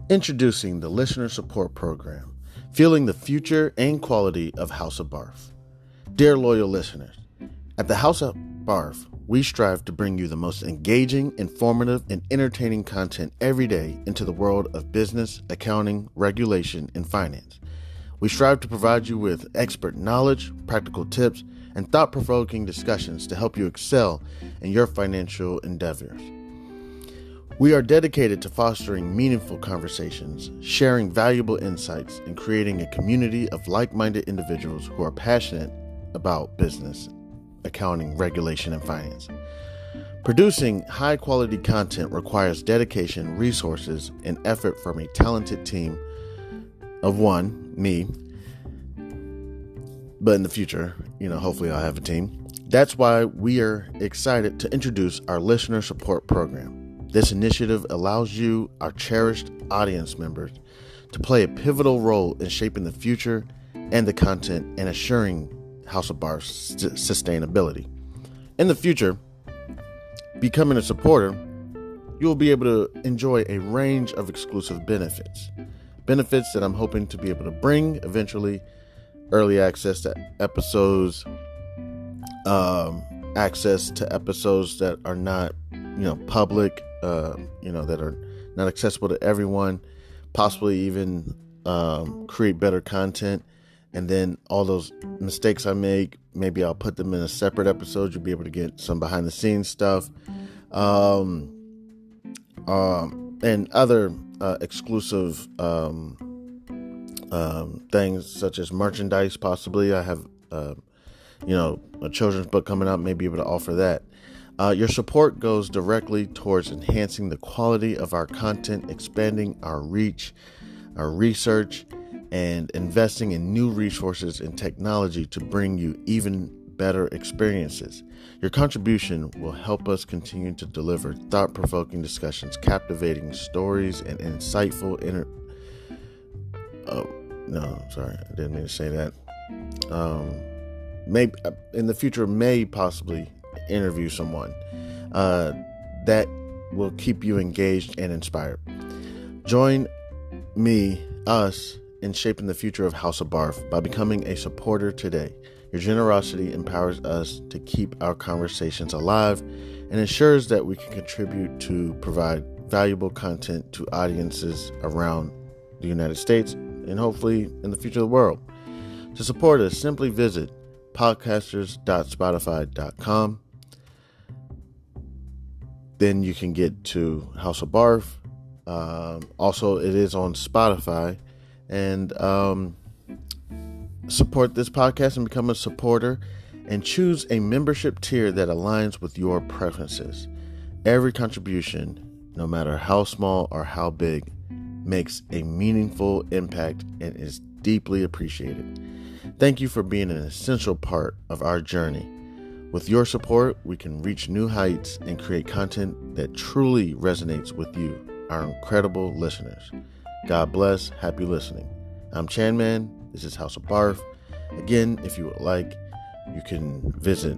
Introducing the Listener Support Program, fueling the future and quality of House of Barf. Dear loyal listeners, at the House of Barf, we strive to bring you the most engaging, informative, and entertaining content every day into the world of business, accounting, regulation, and finance. We strive to provide you with expert knowledge, practical tips, and thought-provoking discussions to help you excel in your financial endeavors. We are dedicated to fostering meaningful conversations, sharing valuable insights, and creating a community of like-minded individuals who are passionate about business, accounting, regulation, and finance. Producing high-quality content requires dedication, resources, and effort from a talented team of one, me, but in the future, hopefully I'll have a team. That's why we are excited to introduce our Listener Support Program. This initiative allows you, our cherished audience members, to play a pivotal role in shaping the future and the content and assuring House of Barf's sustainability. In the future, becoming a supporter, you will be able to enjoy a range of exclusive benefits. Benefits that I'm hoping to be able to bring eventually: early access to episodes, access to episodes that are not, public, that are not accessible to everyone, possibly even create better content. And then all those mistakes I make, maybe I'll put them in a separate episode. You'll be able to get some behind the scenes stuff, and other exclusive things such as merchandise. Possibly I have, a children's book coming out, may be able to offer that. Your support goes directly towards enhancing the quality of our content, expanding our reach, our research, and investing in new resources and technology to bring you even better experiences. Your contribution will help us continue to deliver thought-provoking discussions, captivating stories, and insightful I didn't mean to say that. Maybe in the future, may possibly interview someone that will keep you engaged and inspired. Join us in shaping the future of House of Barf by becoming a supporter today. Your generosity empowers us to keep our conversations alive and ensures that we can contribute to provide valuable content to audiences around the United States and hopefully in the future of the world. To support us, simply visit podcasters.spotify.com. Then you can get to House of Barf. Also, it is on Spotify. And support this podcast and become a supporter, and choose a membership tier that aligns with your preferences. Every contribution, no matter how small or how big, makes a meaningful impact and is deeply appreciated. Thank you for being an essential part of our journey. With your support, we can reach new heights and create content that truly resonates with you, our incredible listeners. God bless. Happy listening. I'm Chanman. This is House of Barf. Again, if you would like, you can visit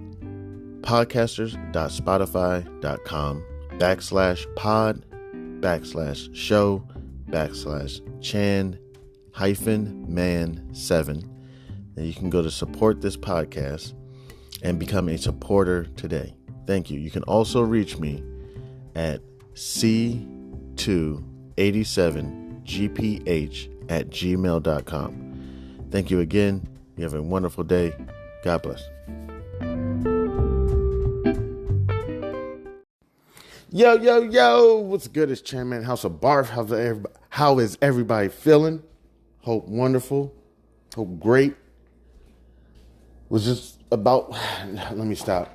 podcasters.spotify.com/pod/show/Chan-man7. And you can go to support this podcast and become a supporter today. Thank you. You can also reach me at c287gph@gmail.com. Thank you again. You have a wonderful day. God bless. Yo, what's good? It's Chairman House of Barf. How is everybody feeling? Hope wonderful. Hope great. Was just about, let me stop.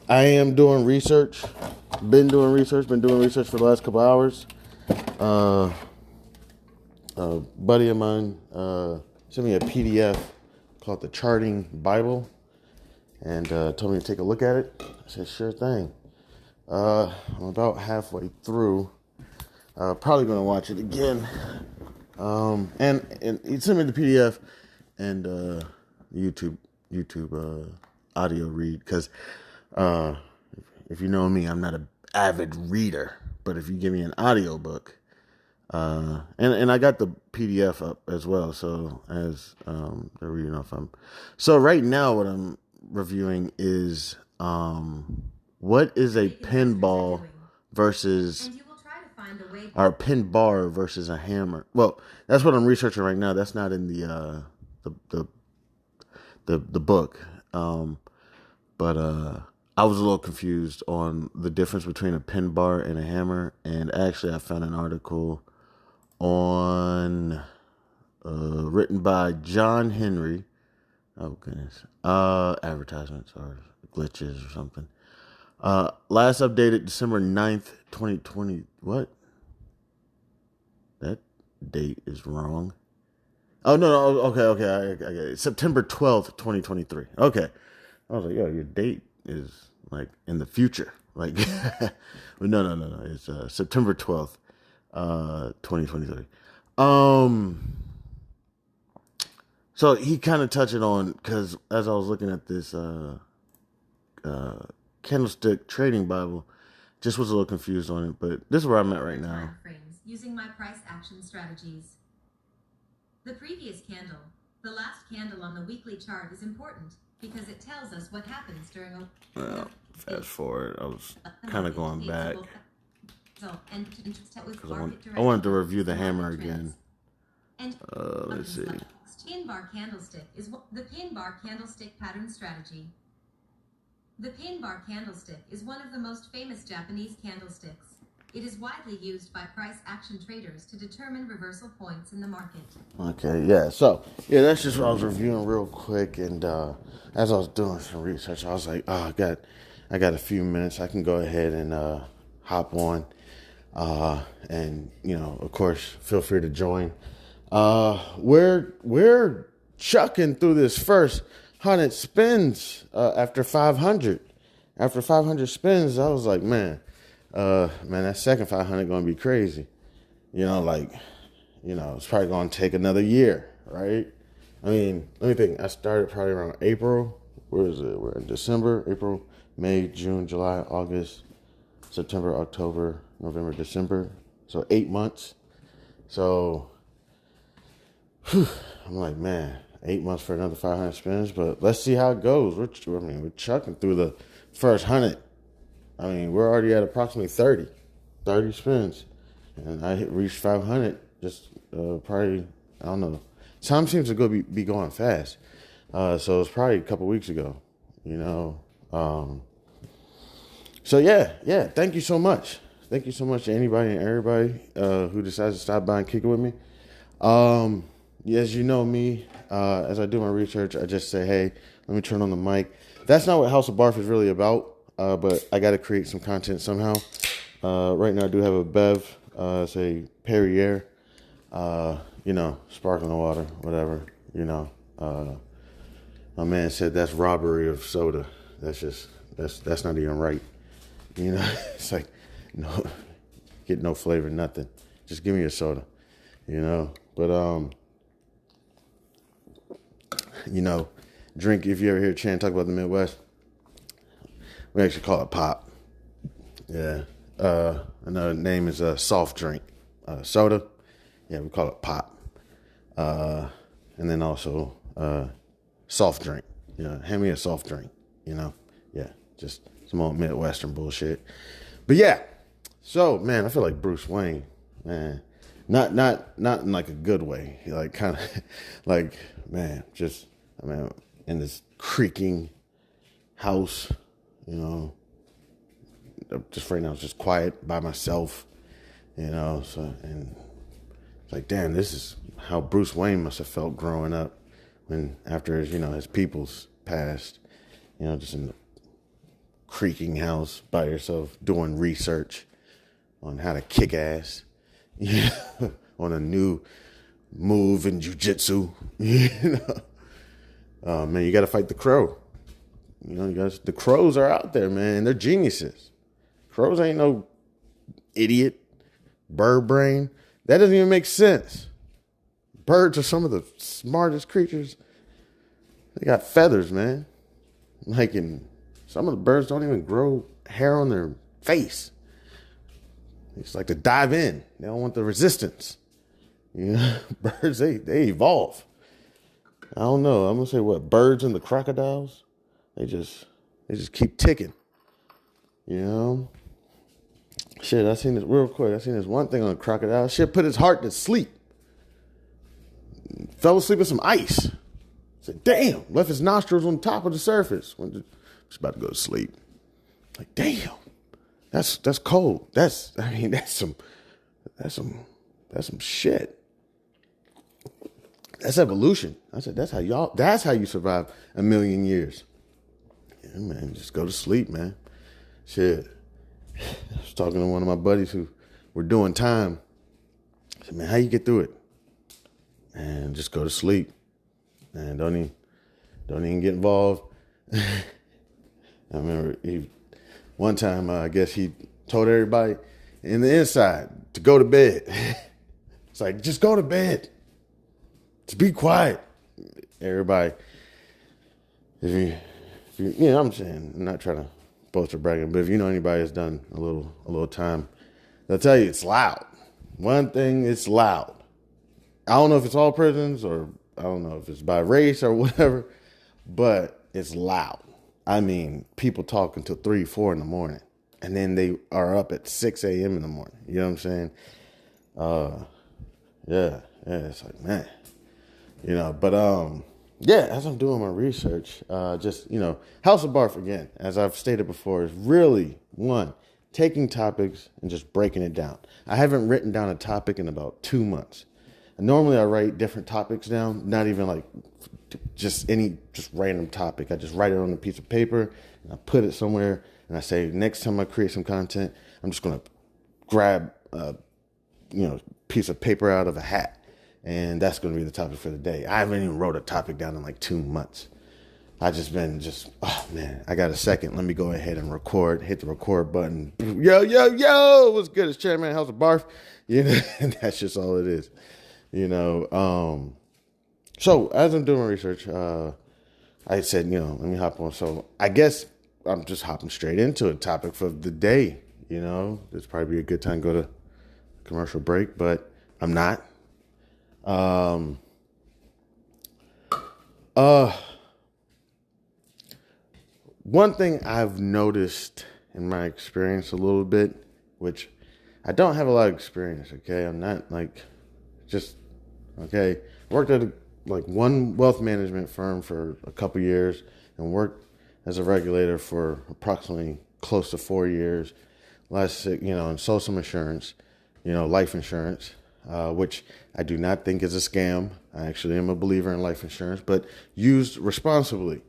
I am doing research. Been doing research for the last couple hours. A buddy of mine sent me a PDF called the Charting Bible and told me to take a look at it. I said, sure thing. I'm about halfway through. Probably going to watch it again. And he sent me the PDF and YouTube audio read, because if you know me, I'm not an avid reader But if you give me an audiobook, and I got the PDF up as well. So as there you know if I'm so right now what I'm reviewing is what is a pinball versus or pin bar versus a hammer. Well, that's what I'm researching right now. That's not in the book. But I was a little confused on the difference between a pin bar and a hammer. And actually, I found an article on written by John Henry. Oh goodness, advertisements or glitches or something. Last updated December 9th, 2020. What? That date is wrong. Oh no, okay, I get it. September 12th, 2023. Okay. I was like, yo, your date is like in the future. Like, no. It's September 12th, 2023. So he kind of touched it on because as I was looking at this Candlestick Trading Bible, just was a little confused on it. But this is where I'm at right now. Frames using my price action strategies. The previous candle, the last candle on the weekly chart, is important because it tells us what happens during a... Well, fast forward. I was kind of going back. Because I wanted to review the hammer again. Let's see. Pin bar candlestick is the pin bar candlestick pattern strategy. The pin bar candlestick is one of the most famous Japanese candlesticks. It is widely used by price action traders to determine reversal points in the market. Okay, yeah. So, yeah, that's just what I was reviewing real quick. And as I was doing some research, I was like, oh, I got a few minutes. I can go ahead and hop on. And, you know, of course, feel free to join. We're chucking through this first 100 spins after 500. After 500 spins, I was like, man, that second 500 gonna be crazy. You know, like, you know, it's probably gonna take another year, right? I mean, let me think. I started probably around April. Where is it? We're in December, April, May, June, July, August, September, October, November, December. So 8 months. So I'm like, man, 8 months for another 500 spins, but let's see how it goes. We're chucking through the first 100. I mean, we're already at approximately 30 spins, and I reached 500 just probably, I don't know. Time seems to be going fast. So it's probably a couple weeks ago, you know. So yeah. Thank you so much. Thank you so much to anybody and everybody who decides to stop by and kick it with me. As you know me, as I do my research, I just say, hey, let me turn on the mic. That's not what House of Barf is really about, but I got to create some content somehow. Right now I do have a Bev, it's a Perrier, you know, sparkling water, whatever, you know. My man said that's robbery of soda. That's not even right. You know, it's like, no, get no flavor, nothing. Just give me a soda, you know. But, you know, drink, if you ever hear Chan talk about the Midwest, we actually call it pop. Yeah. Another name is a soft drink. Soda, yeah, we call it pop. And then also soft drink. You know, hand me a soft drink, you know. Yeah, just some old Midwestern bullshit. But yeah, so, man, I feel like Bruce Wayne, man. Not in like a good way. Like kind of like, man, just, I mean, in this creaking house, you know, just right now it's just quiet by myself, you know, so, and it's like, damn, this is how Bruce Wayne must have felt growing up when after, you know, his peoples passed, you know, just in the creaking house by yourself doing research on how to kick ass. Yeah, on a new move in jiu-jitsu, you know. Man, you got to fight the crow. You know, the crows are out there, man. They're geniuses. Crows ain't no idiot, bird brain. That doesn't even make sense. Birds are some of the smartest creatures. They got feathers, man. Like, some of the birds don't even grow hair on their face. They just like to dive in. They don't want the resistance. You know, birds, they evolve. I don't know. I'm gonna say what, birds and the crocodiles? They just keep ticking. You know? Shit, I seen this real quick. I seen this one thing on a crocodile. Shit put his heart to sleep. Fell asleep with some ice. Said, damn, left his nostrils on top of the surface. Just about to go to sleep. Like, damn. That's cold. That's some shit. That's evolution. I said, that's how you survive 1,000,000 years. Yeah, man, just go to sleep, man. Shit. I was talking to one of my buddies who were doing time. I said, man, how you get through it? And just go to sleep. And don't even get involved. I remember one time, I guess he told everybody in the inside to go to bed. It's like, just go to bed. Just be quiet. Everybody, if you I'm saying, I'm not trying to boast or bragging, but if you know anybody that's done a little time, they'll tell you it's loud. One thing, it's loud. I don't know if it's all prisons or I don't know if it's by race or whatever, but it's loud. I mean, people talk until 3, 4 in the morning, and then they are up at 6 a.m. in the morning. You know what I'm saying? Yeah, it's like, man, you know, but, yeah, as I'm doing my research, just, you know, House of Barf, again, as I've stated before, is really, one, taking topics and just breaking it down. I haven't written down a topic in about 2 months. And normally I write different topics down, not even like just random topic. I just write it on a piece of paper and I put it somewhere and I say, next time I create some content, I'm just going to grab a, piece of paper out of a hat. And that's going to be the topic for the day. I haven't even wrote a topic down in like 2 months. I oh man, I got a second. Let me go ahead and record, hit the record button. Yo, what's good? It's Chairman House of Barf. You know, and that's just all it is. You know, so as I'm doing my research, I said, let me hop on. So I guess I'm just hopping straight into a topic for the day. You know, this probably be a good time to go to commercial break, but I'm not. One thing I've noticed in my experience a little bit, which I don't have a lot of experience. Okay. I'm not like worked at one wealth management firm for a couple years and worked as a regulator for approximately close to 4 years. And sold some insurance, life insurance, which I do not think is a scam. I actually am a believer in life insurance, but used responsibly.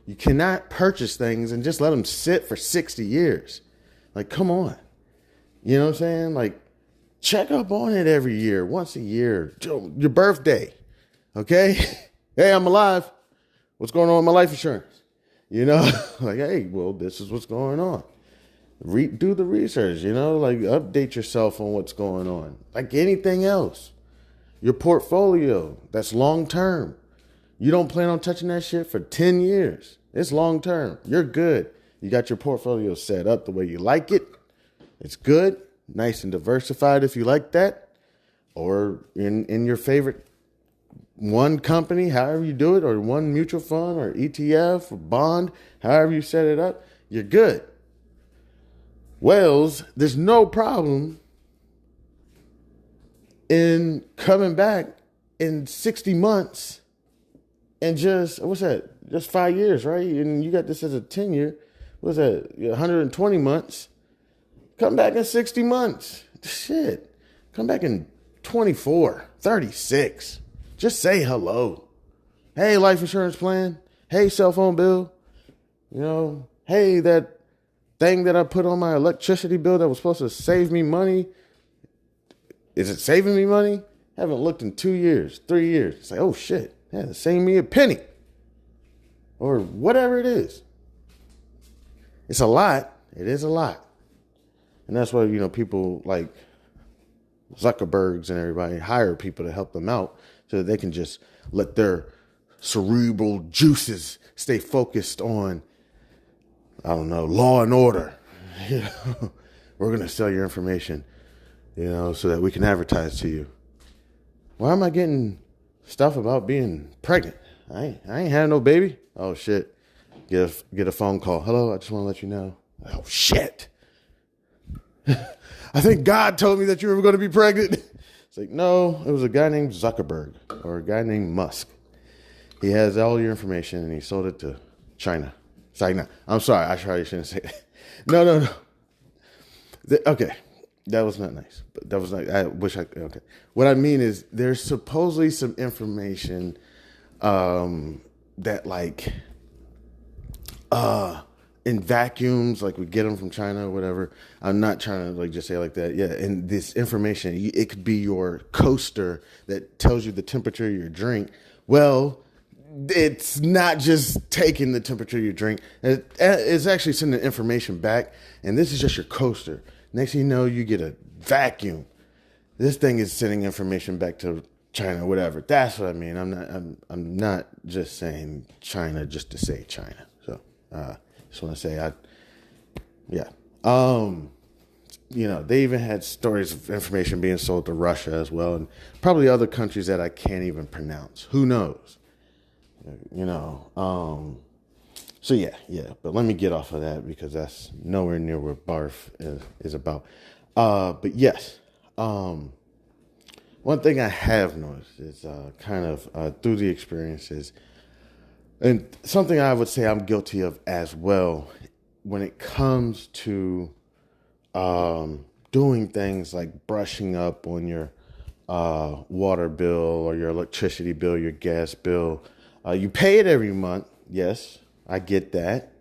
You cannot purchase things and just let them sit for 60 years. Like, come on. You know what I'm saying? Like, check up on it every year, once a year, your birthday. Okay? Hey, I'm alive. What's going on with my life insurance? Like, hey, well, this is what's going on. Do the research, like update yourself on what's going on. Like anything else. Your portfolio, that's long term. You don't plan on touching that shit for 10 years. It's long term. You're good. You got your portfolio set up the way you like it. It's good, nice and diversified if you like that. Or in your favorite one company, however you do it, or one mutual fund or ETF or bond, however you set it up, you're good. Wells, there's no problem in coming back in 60 months and just 5 years, right? And you got this as a 10-year. What's that? 120 months. Come back in 60 months. Shit. Come back in 24, 36. Just say hello. Hey, life insurance plan. Hey, cell phone bill. Hey, that thing that I put on my electricity bill that was supposed to save me money. Is it saving me money? Haven't looked in 2 years, 3 years. It's like, oh shit, yeah, it's saving me a penny. Or whatever it is. It's a lot. It is a lot. And that's why, people like Zuckerbergs and everybody hire people to help them out so that they can just let their cerebral juices stay focused on, I don't know, law and order. We're going to sell your information so that we can advertise to you. Why am I getting stuff about being pregnant? I ain't had no baby. Oh, shit. Get a phone call. Hello, I just want to let you know. Oh, shit. I think God told me that you were going to be pregnant. It's like, no, it was a guy named Zuckerberg or a guy named Musk. He has all your information and he sold it to China. It's like, no, I'm sorry. I probably shouldn't say that. No. Okay. That was not nice. But that was not, I wish I could. Okay. What I mean is there's supposedly some information that like in vacuums, like we get them from China or whatever. I'm not trying to like just say it like that. Yeah. And this information, it could be your coaster that tells you the temperature of your drink. Well, it's not just taking the temperature of your drink. It's actually sending information back. And this is just your coaster. Next thing you know, you get a vacuum. This thing is sending information back to China, whatever. That's what I mean. I'm not just saying China just to say China. So just want to say they even had stories of information being sold to Russia as well, and probably other countries that I can't even pronounce. Who knows? So yeah. But let me get off of that because that's nowhere near where barf is about. But yes, one thing I have noticed is kind of through the experiences, and something I would say I'm guilty of as well when it comes to doing things like brushing up on your water bill or your electricity bill, your gas bill. You pay it every month. Yes, I get that.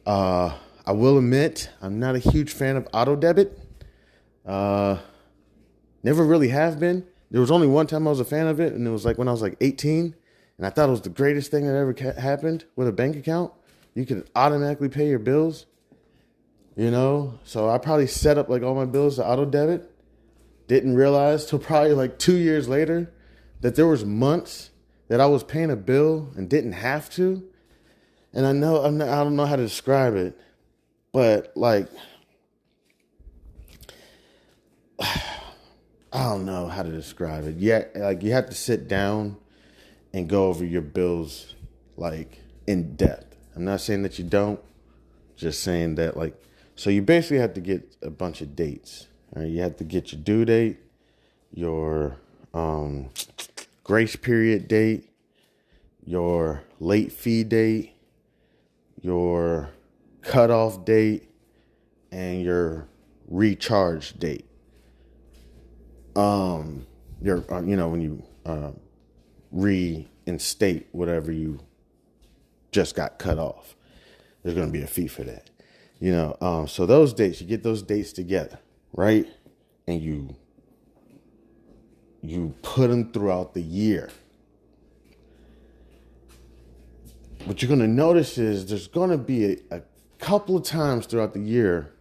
I will admit I'm not a huge fan of auto debit. Never really have been. There was only one time I was a fan of it, and it was like when I was like 18, and I thought it was the greatest thing that ever happened with a bank account. You could automatically pay your bills, So I probably set up like all my bills to auto debit. Didn't realize till probably like 2 years later that there was months that I was paying a bill and didn't have to. And I don't know how to describe it, but like, I don't know how to describe it. Yet, like you have to sit down and go over your bills like in depth. I'm not saying that you don't, just saying that like, so you basically have to get a bunch of dates. Right? You have to get your due date, your grace period date, your late fee date, your cutoff date, and your recharge date. When you reinstate whatever you just got cut off, there's going to be a fee for that. So those dates, you get those dates together, right? And you put them throughout the year. What you're going to notice is there's going to be a couple of times throughout the year,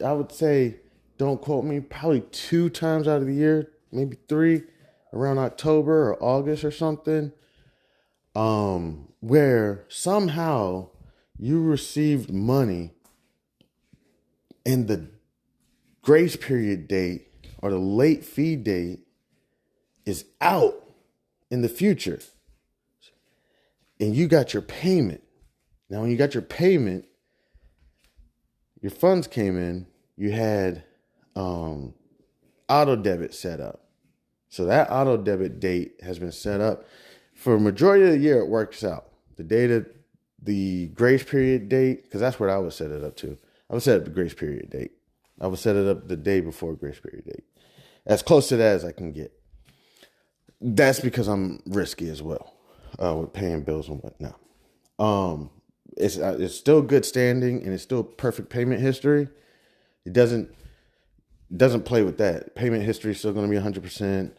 I would say, don't quote me, probably 2 times out of the year, maybe 3, around October or August or something, where somehow you received money and the grace period date or the late fee date is out in the future. And you got your payment. Now, when you got your payment, your funds came in, you had auto debit set up. So that auto debit date has been set up. For a majority of the year, it works out. The grace period date, because that's what I would set it up to. I would set up the grace period date. I would set it up the day before grace period date. As close to that as I can get. That's because I'm risky as well with paying bills and whatnot. It's still good standing and it's still perfect payment history. It doesn't play with that. Payment history is still going to be 100%.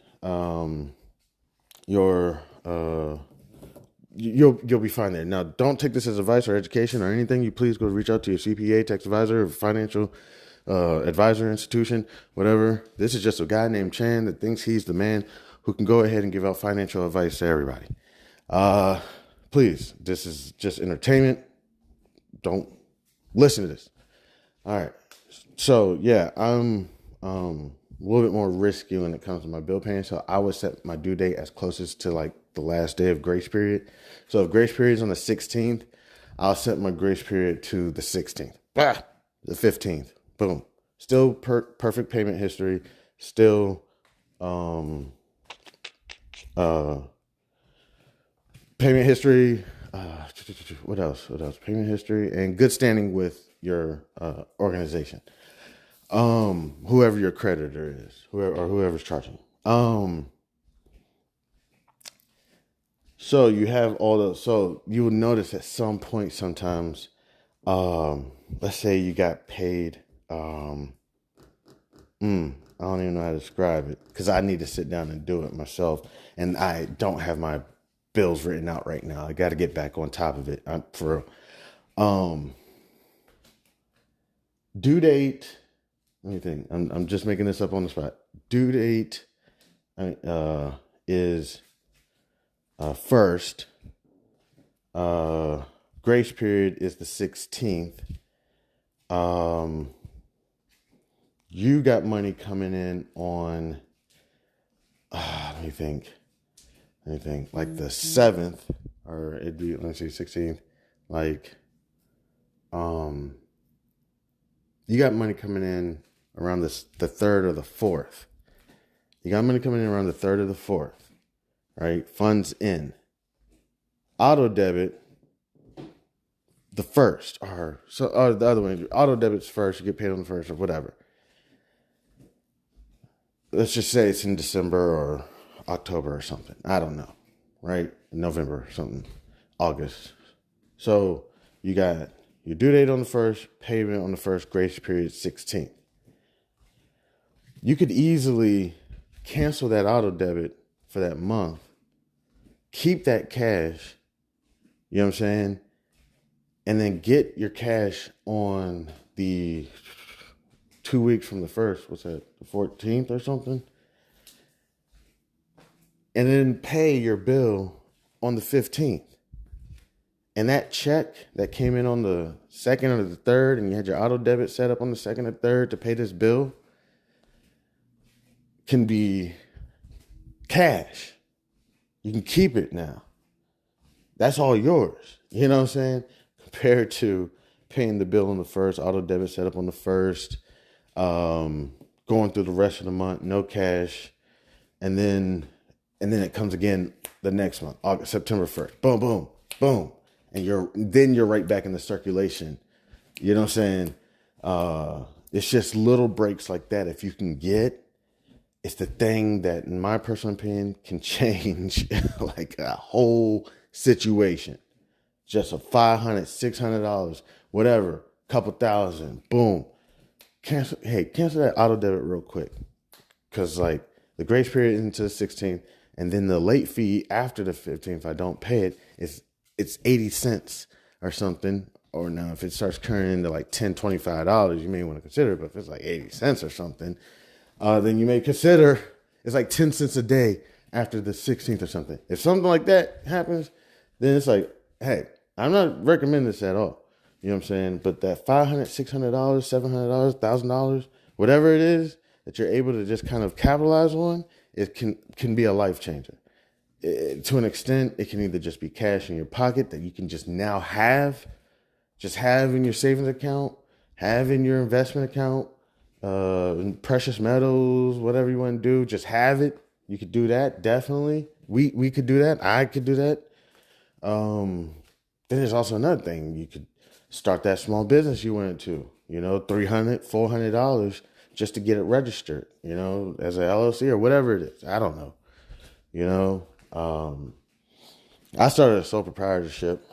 You'll be fine there. Now, don't take this as advice or education or anything. You please go reach out to your CPA, tax advisor, financial advisor institution, whatever. This is just a guy named Chan that thinks he's the man who can go ahead and give out financial advice to everybody. Please, this is just entertainment. Don't listen to this. All right. So yeah, I'm a little bit more risky when it comes to my bill paying. So I would set my due date as closest to like the last day of grace period. So if grace period is on the 16th, I'll set my grace period to the 16th. The 15th. Boom. Still perfect payment history. Still payment history. What else? Payment history and good standing with your organization. Whoever your creditor is, whoever's charging. So you have all those. So you will notice at some point sometimes, let's say you got paid. I don't even know how to describe it because I need to sit down and do it myself, and I don't have my bills written out right now. I got to get back on top of it for real. Due date. Let me think. I'm just making this up on the spot. Due date is first. Grace period is the 16th. You got money coming in on. Let me think. Like the 7th, or it'd be, let's see, 16th. Like, you got money coming in around the 3rd or the 4th. You got money coming in around the 3rd or the 4th, right? Funds in. Auto debit the 1st, or the other one. Auto debit's first. You get paid on the 1st or whatever. Let's just say it's in December or October or something. I don't know, right? November or something, August. So you got your due date on the 1st, payment on the 1st, grace period 16th. You could easily cancel that auto debit for that month, keep that cash, you know what I'm saying? And then get your cash on the 2 weeks from the 1st, what's that, the 14th or something? And then pay your bill on the 15th. And that check that came in on the 2nd or the 3rd, and you had your auto debit set up on the 2nd or 3rd to pay this bill, can be cash. You can keep it now. That's all yours. You know what I'm saying? Compared to paying the bill on the 1st, auto debit set up on the 1st, going through the rest of the month, no cash, and then it comes again the next month, August, September 1st. Boom, boom, boom. And you're right back in the circulation. You know what I'm saying? It's just little breaks like that. If you can get, it's the thing that, in my personal opinion, can change like a whole situation. Just a $500, $600, whatever, couple thousand, boom. Cancel that auto debit real quick. Cause like the grace period into the 16th, and then the late fee after the 15th, if I don't pay it, it's 80 cents or something. Or now if it starts turning into like $10, $25, you may want to consider it. But if it's like 80 cents or something, then you may consider it's like 10 cents a day after the 16th or something. If something like that happens, then it's like, hey, I'm not recommending this at all. You know what I'm saying? But that $500, $600, $700, $1,000, whatever it is that you're able to just kind of capitalize on, it can be a life changer. To an extent, it can either just be cash in your pocket that you can just now have in your savings account, have in your investment account, precious metals, whatever you want to do, just have it. You could do that, definitely. We could do that. I could do that. Then there's also another thing. You could start that small business you went to, $300, $400 just to get it registered, as an LLC or whatever it is. I don't know. I started a sole proprietorship.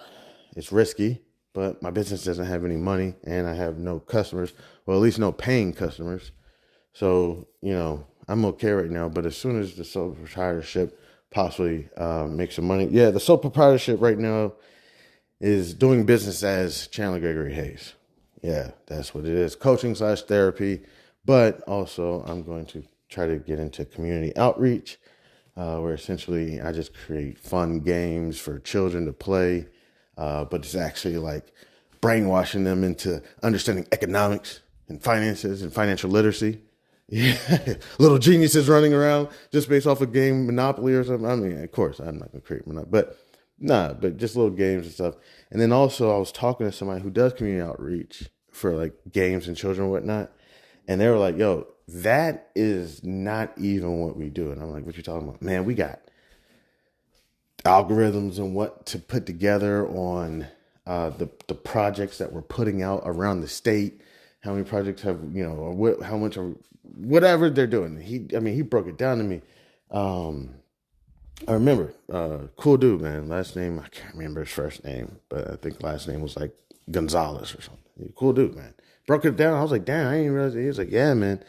It's risky, but my business doesn't have any money and I have no customers, well, at least no paying customers. So, I'm okay right now, but as soon as the sole proprietorship possibly make some money. Yeah, the sole proprietorship right now is doing business as Chandler Gregory Hayes. Yeah, that's what it is. Coaching/therapy, but also I'm going to try to get into community outreach, where essentially I just create fun games for children to play, but it's actually like brainwashing them into understanding economics and finances and financial literacy. Yeah, little geniuses running around just based off a game Monopoly or something. I mean, of course, I'm not gonna create Monopoly, but just little games and stuff. And then also, I was talking to somebody who does community outreach for like games and children and whatnot, and they were like, "Yo, that is not even what we do." And I'm like, "What you talking about, man? We got algorithms and what to put together on the projects that we're putting out around the state. How many projects have or how much are whatever they're doing." He broke it down to me. I remember, cool dude, man. Last name I can't remember his first name, but I think last name was like Gonzalez or something. Cool dude, man. Broke it down. I was like, damn, I didn't realize it. He was like, yeah, man,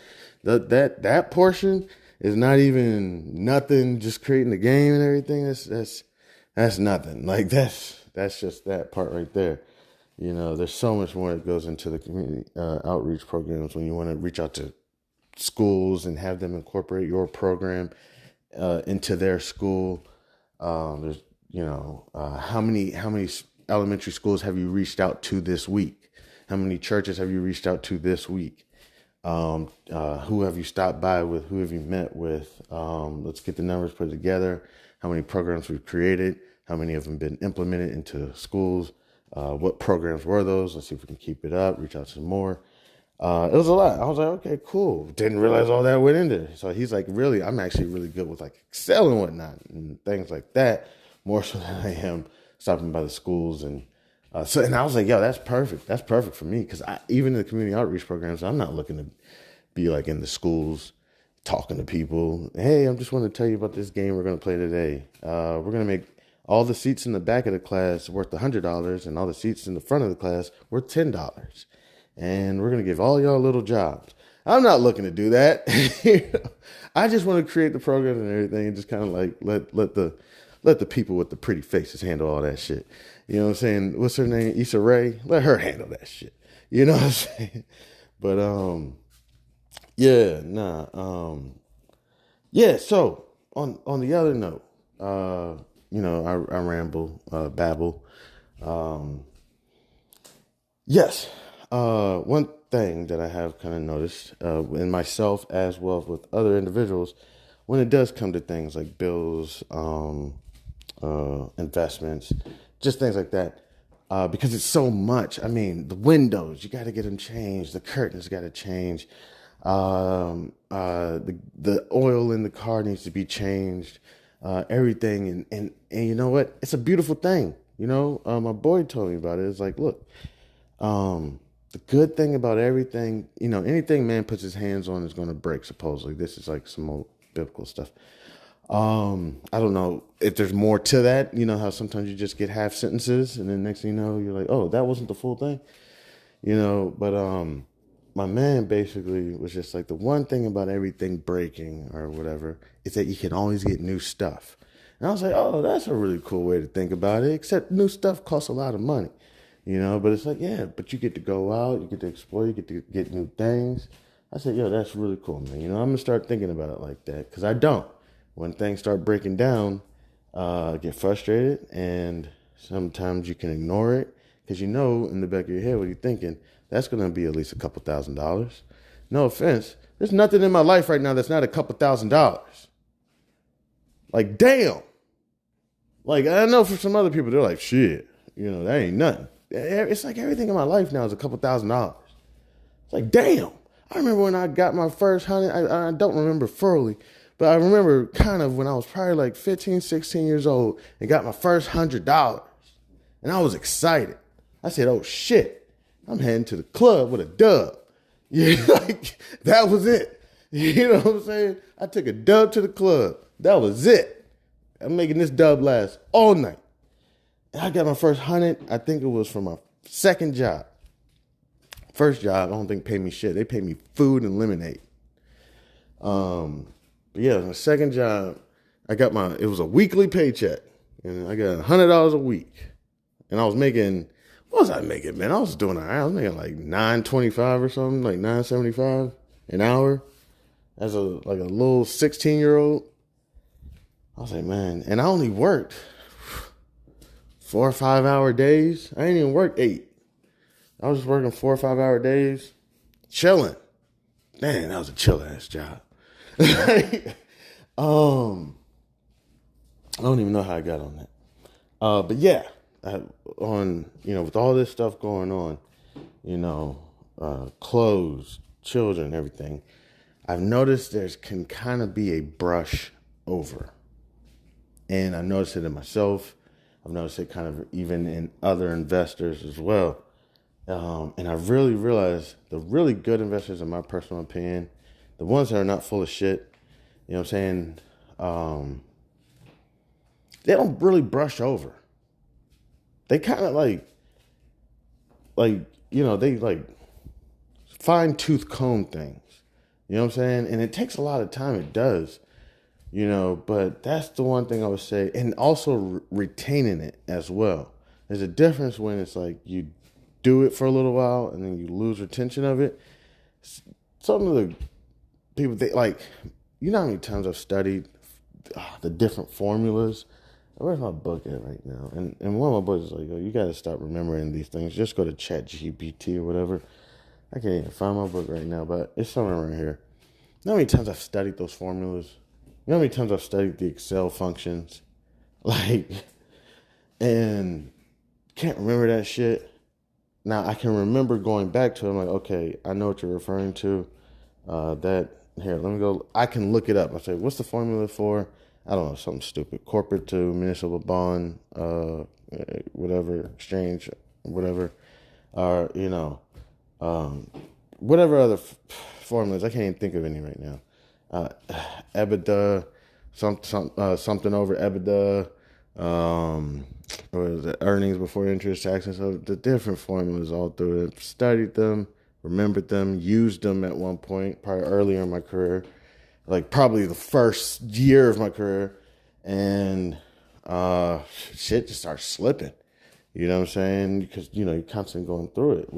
that portion is not even nothing. Just creating the game and everything. That's nothing. Like that's just that part right there. There's so much more that goes into the community outreach programs when you want to reach out to schools and have them incorporate your program into their school. There's, how many elementary schools have you reached out to this week? How many churches have you reached out to this week? Who have you stopped by with? Who have you met with? Let's get the numbers put together. How many programs we've created? How many of them been implemented into schools? What programs were those? Let's see if we can keep it up. Reach out to some more. It was a lot. I was like, okay, cool. Didn't realize all that went into it. So he's like, really, I'm actually really good with like Excel and whatnot and things like that, more so than I am stopping by the schools. And and I was like, yo, that's perfect. That's perfect for me. Cause even in the community outreach programs, I'm not looking to be like in the schools talking to people. Hey, I just want to tell you about this game we're going to play today. We're going to make all the seats in the back of the class worth $100 and all the seats in the front of the class worth $10. And we're going to give all y'all little jobs. I'm not looking to do that. I just want to create the program and everything and just kind of like let the people with the pretty faces handle all that shit. You know what I'm saying? What's her name? Issa Rae? Let her handle that shit. You know what I'm saying? But yeah, nah. Yeah, so on the other note, I ramble, babble. Yes. One thing that I have kind of noticed in myself as well as with other individuals, when it does come to things like bills, investments, just things like that, because it's so much. I mean, the windows, you got to get them changed. The curtains got to change. The oil in the car needs to be changed. Everything. And you know what? It's a beautiful thing. My boy told me about it. It's like, look, the good thing about everything, anything man puts his hands on is going to break, supposedly. This is like some old biblical stuff. I don't know if there's more to that. You know how sometimes you just get half sentences and then next thing you know, you're like, oh, that wasn't the full thing. But my man basically was just like, the one thing about everything breaking or whatever is that you can always get new stuff. And I was like, oh, that's a really cool way to think about it, except new stuff costs a lot of money. But it's like, yeah, but you get to go out, you get to explore, you get to get new things. I said, yo, that's really cool, man. I'm going to start thinking about it like that because I don't. When things start breaking down, I get frustrated and sometimes you can ignore it because in the back of your head what you're thinking, that's going to be at least a couple $1,000s. No offense. There's nothing in my life right now that's not a couple $1,000s. Like, damn. Like, I know for some other people, they're like, shit, that ain't nothing. It's like everything in my life now is a couple $1,000s. It's like, damn. I remember when I got my first $100. I don't remember fully, but I remember kind of when I was probably like 15, 16 years old and got my first $100. And I was excited. I said, oh shit, I'm heading to the club with a dub. Yeah, like that was it. You know what I'm saying? I took a dub to the club. That was it. I'm making this dub last all night. And I got my first 100. I think it was from my second job. First job, I don't think paid me shit. They paid me food and lemonade. But yeah, my second job, it was a weekly paycheck. And I got $100 a week. And I was making, what was I making, man? I was doing all right. I was making like $9.25 or something, like $9.75 an hour as a little 16-year-old. I was like, man, and I only worked 4 or 5 hour days. I ain't even work 8. I was just working 4 or 5 hour days, chilling, man, that was a chill ass job. I don't even know how I got on that. But yeah, with all this stuff going on, clothes, children, everything, I've noticed there can kind of be a brush over. And I noticed it in myself. I've noticed it kind of even in other investors as well. And I've really realized the really good investors, in my personal opinion, the ones that are not full of shit, you know what I'm saying? They don't really brush over. They kind of they fine tooth comb things. You know what I'm saying? And it takes a lot of time. It does. But that's the one thing I would say. And also retaining it as well. There's a difference when it's like you do it for a little while and then you lose retention of it. Some of the people, you know how many times I've studied the different formulas? Where's my book at right now? And one of my books is like, you got to stop remembering these things. Just go to ChatGPT or whatever. I can't even find my book right now, but it's somewhere around here. You know how many times I've studied those formulas? You know how many times I've studied the Excel functions? And can't remember that shit. Now, I can remember going back to it. I'm like, okay, I know what you're referring to. Here, let me go. I can look it up. I say, what's the formula for, I don't know, something stupid. Corporate to municipal bond, whatever, exchange, whatever. Or, whatever other formulas. I can't even think of any right now. EBITDA, something over EBITDA, or is it earnings before interest, taxes. So the different formulas all through it. Studied them, remembered them, used them at one point, probably earlier in my career, like probably the first year of my career, and shit just starts slipping. You know what I'm saying? Because, you're constantly going through it,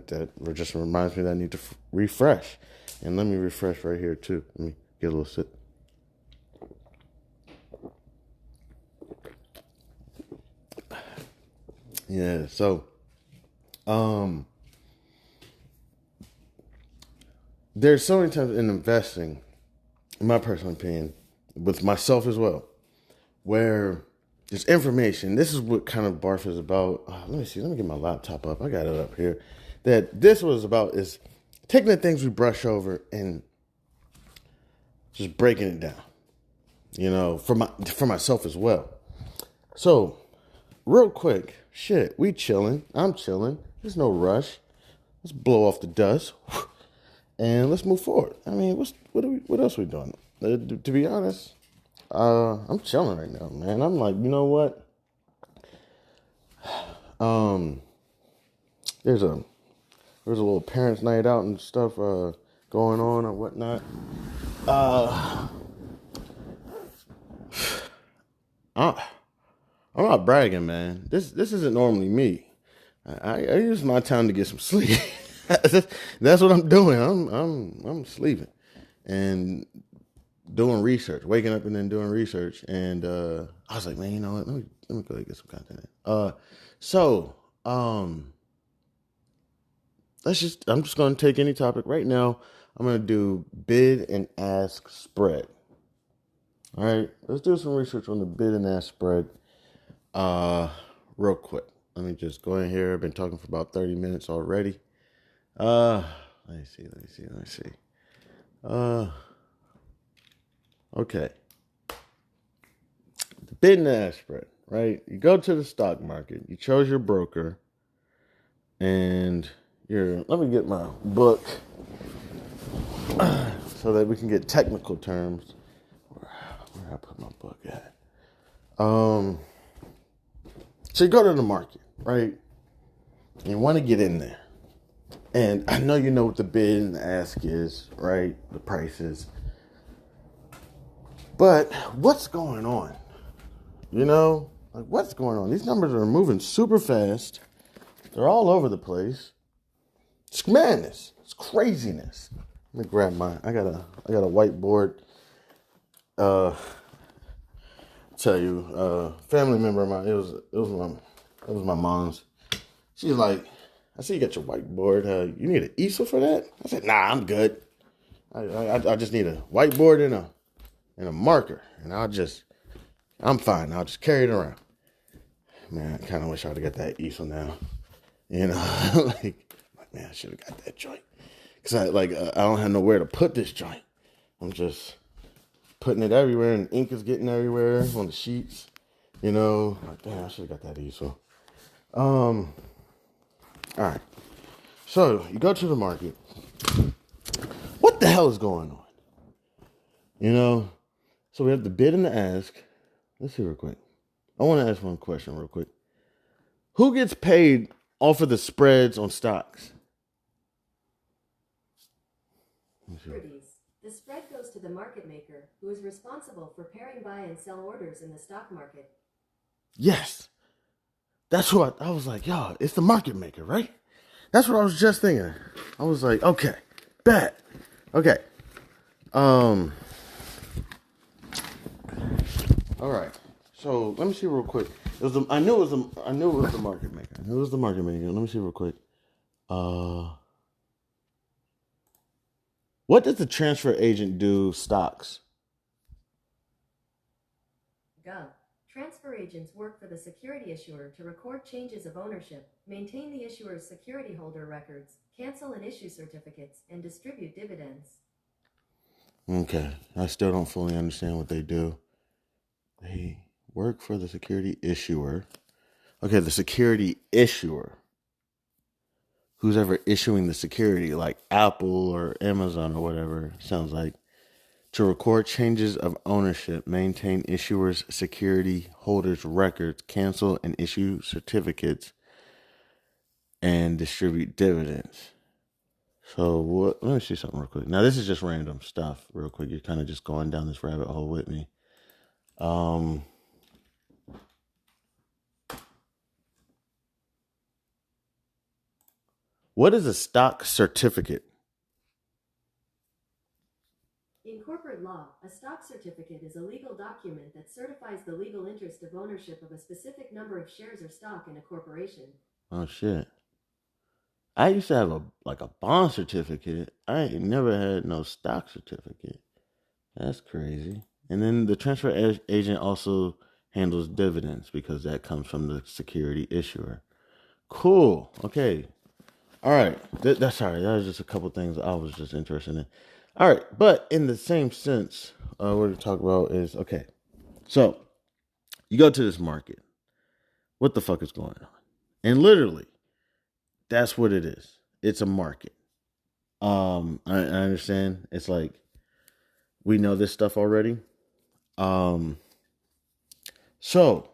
that just reminds me that I need to refresh. And let me refresh right here, too. Let me get a little sip. Yeah, so, there's so many times in investing, in my personal opinion, with myself as well, where there's information. This is what kind of BARF is about. Let me see. Let me get my laptop up. I got it up here. That this was about is taking the things we brush over and just breaking it down. For myself as well. So, real quick, we chilling. I'm chilling. There's no rush. Let's blow off the dust and let's move forward. I mean, what else are we doing? To be honest, I'm chilling right now, man. I'm like, you know what? There's a little parents' night out and stuff going on or whatnot. I'm not bragging, man. This isn't normally me. I use my time to get some sleep. That's what I'm doing. I'm sleeping and doing research, waking up and then doing research. And I was like, man, you know what? Let me go ahead and get some content in. I'm just going to take any topic right now. I'm going to do bid and ask spread. All right, let's do some research on the bid and ask spread. Real quick. Let me just go in here. I've been talking for about 30 minutes already. Let me see. Okay. The bid and ask spread, right? You go to the stock market, you chose your broker, and let me get my book so that we can get technical terms. Where did I put my book at? So you go to the market, right? And you want to get in there. And I know you know what the bid and the ask is, right? The prices. But what's going on? What's going on? These numbers are moving super fast. They're all over the place. It's madness. It's craziness. Let me grab I got a whiteboard. Tell you, family member of mine, it was my mom's. She's like, I see you got your whiteboard. You need an easel for that? I said, nah, I'm good. I just need a whiteboard and a marker, and I'm fine. I'll just carry it around. Man, I kind of wish I would have got that easel now. You know, man, I should have got that joint. Because I don't have nowhere to put this joint. I'm just putting it everywhere, and ink is getting everywhere on the sheets. You know, like, damn, I should have got that easel. All right. So you go to the market. What the hell is going on? You know, so we have the bid and the ask. Let's see real quick. I want to ask one question real quick. Who gets paid off of the spreads on stocks? The spread goes to the market maker, who is responsible for pairing buy and sell orders in the stock market. Yes. That's what I was like, yo, it's the market maker, right? That's what I was just thinking. I was like, okay, bet. Okay. All right. So let me see real quick. I knew it was the market maker. I knew it was the market maker. Let me see real quick. What does the transfer agent do stocks? Gov. Transfer agents work for the security issuer to record changes of ownership, maintain the issuer's security holder records, cancel and issue certificates, and distribute dividends. Okay. I still don't fully understand what they do. They work for the security issuer. Okay, the security issuer. Who's ever issuing the security, like Apple or Amazon or whatever, sounds like. To record changes of ownership, maintain issuers' security holders' records, cancel and issue certificates, and distribute dividends. So let me see something real quick. Now, this is just random stuff real quick. You're kind of just going down this rabbit hole with me. What is a stock certificate? In corporate law, a stock certificate is a legal document that certifies the legal interest of ownership of a specific number of shares or stock in a corporation. Oh, shit. I used to have a bond certificate. I ain't never had no stock certificate. That's crazy. And then the transfer agent also handles dividends because that comes from the security issuer. Cool. Okay. All right. That's all right. That was just a couple things I was just interested in. All right. But in the same sense, what we're talking about is, okay. So you go to this market. What the fuck is going on? And literally, that's what it is. It's a market. I understand. It's like we know this stuff already. So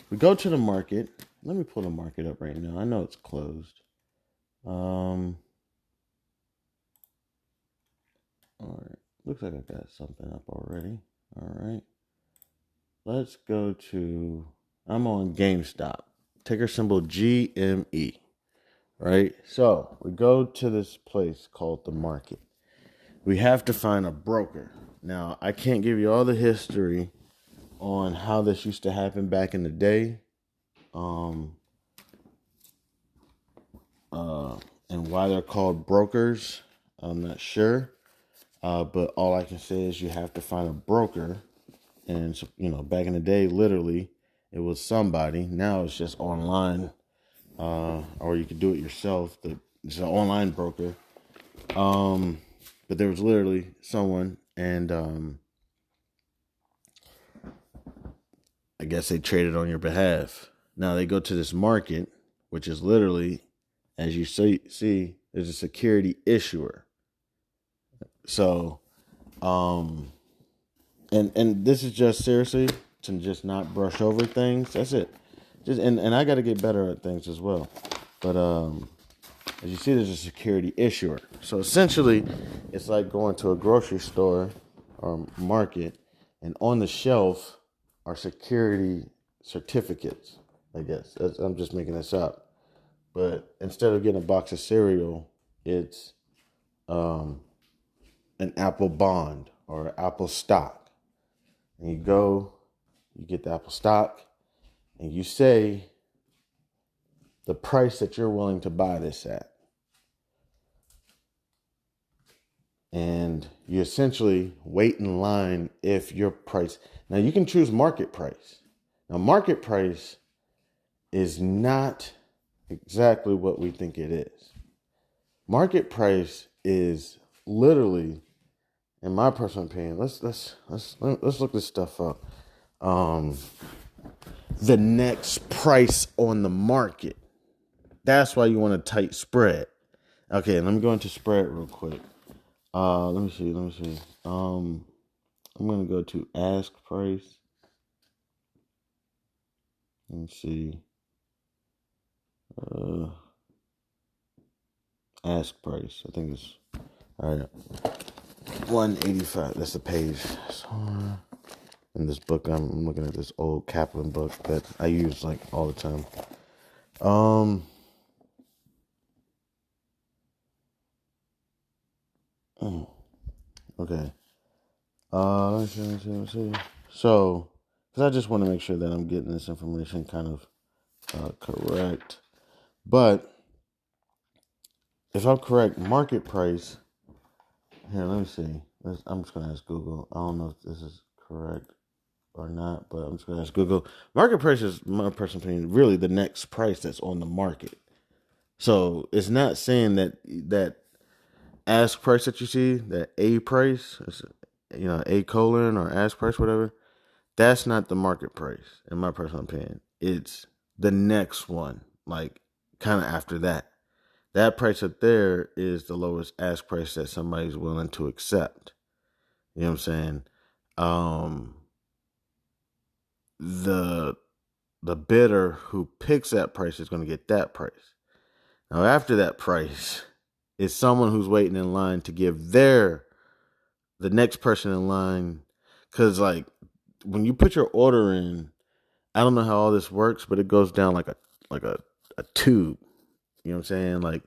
we go to the market. Let me pull the market up right now. I know it's closed. All right. Looks like I got something up already. All right. Let's go to, I'm on GameStop. Ticker symbol GME. Right? So we go to this place called the market. We have to find a broker. Now, I can't give you all the history on how this used to happen back in the day. And why they're called brokers. I'm not sure. But all I can say is you have to find a broker. And, back in the day, literally, it was somebody. Now it's just online. Or you could do it yourself. It's an online broker. But there was literally someone, and I guess they traded on your behalf. Now they go to this market, which is literally, as you see, there's a security issuer. So, and this is just seriously to just not brush over things. That's it. And I got to get better at things as well. But as you see, there's a security issuer. So essentially, it's like going to a grocery store or market, and on the shelf are security certificates, I guess. I'm just making this up. But instead of getting a box of cereal, it's an Apple bond or Apple stock. And you go, you get the Apple stock, and you say the price that you're willing to buy this at. and you essentially wait in line if your price. Now you can choose market price. Now market price is not exactly what we think it is. Market price is literally, in my personal opinion, let's look this stuff up. The next price on the market. That's why you want a tight spread. Okay, let me go into spread real quick. Let me see. I'm gonna go to ask price. Let me see. Ask price. I think it's all right. 185. That's the page. So, in this book, I'm looking at this old Kaplan book that I use like all the time. Okay. Let's see. So, because I just want to make sure that I'm getting this information kind of correct. But if I'm correct, market price. Here, let me see. I'm just gonna ask Google. I don't know if this is correct or not, but I'm just gonna ask Google. Market price is, my personal opinion, really the next price that's on the market. So it's not saying that ask price that you see, that A price, A colon or ask price, whatever. That's not the market price, in my personal opinion. It's the next one, like kind of after that. That price up there is the lowest ask price that somebody's willing to accept. You know what I'm saying? The bidder who picks that price is going to get that price. Now, after that price is someone who's waiting in line to give the next person in line. Because, like, when you put your order in, I don't know how all this works, but it goes down like a tube. You know what I'm saying? Like,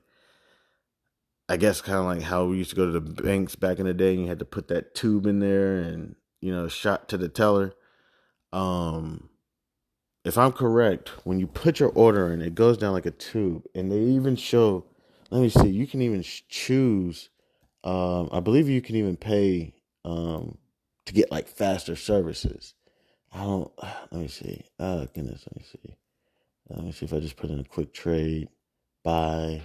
I guess kind of like how we used to go to the banks back in the day and you had to put that tube in there and, shot to the teller. If I'm correct, when you put your order in, it goes down like a tube. And they even show, let me see, you can even choose, I believe you can even pay to get like faster services. Let me see. Oh, goodness, let me see. Let me see if I just put in a quick trade, buy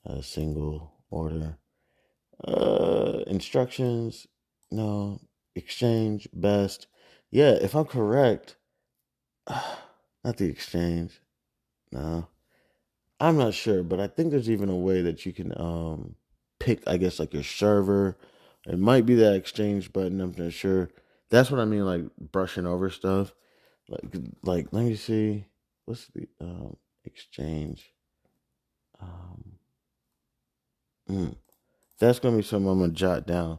a single order. Instructions, no. Exchange, best. Yeah, if I'm correct, not the exchange. No. I'm not sure, but I think there's even a way that you can pick, I guess, like your server. It might be that exchange button, I'm not sure. That's what I mean, like brushing over stuff. Like let me see. What's the exchange? That's gonna be something I'm gonna jot down.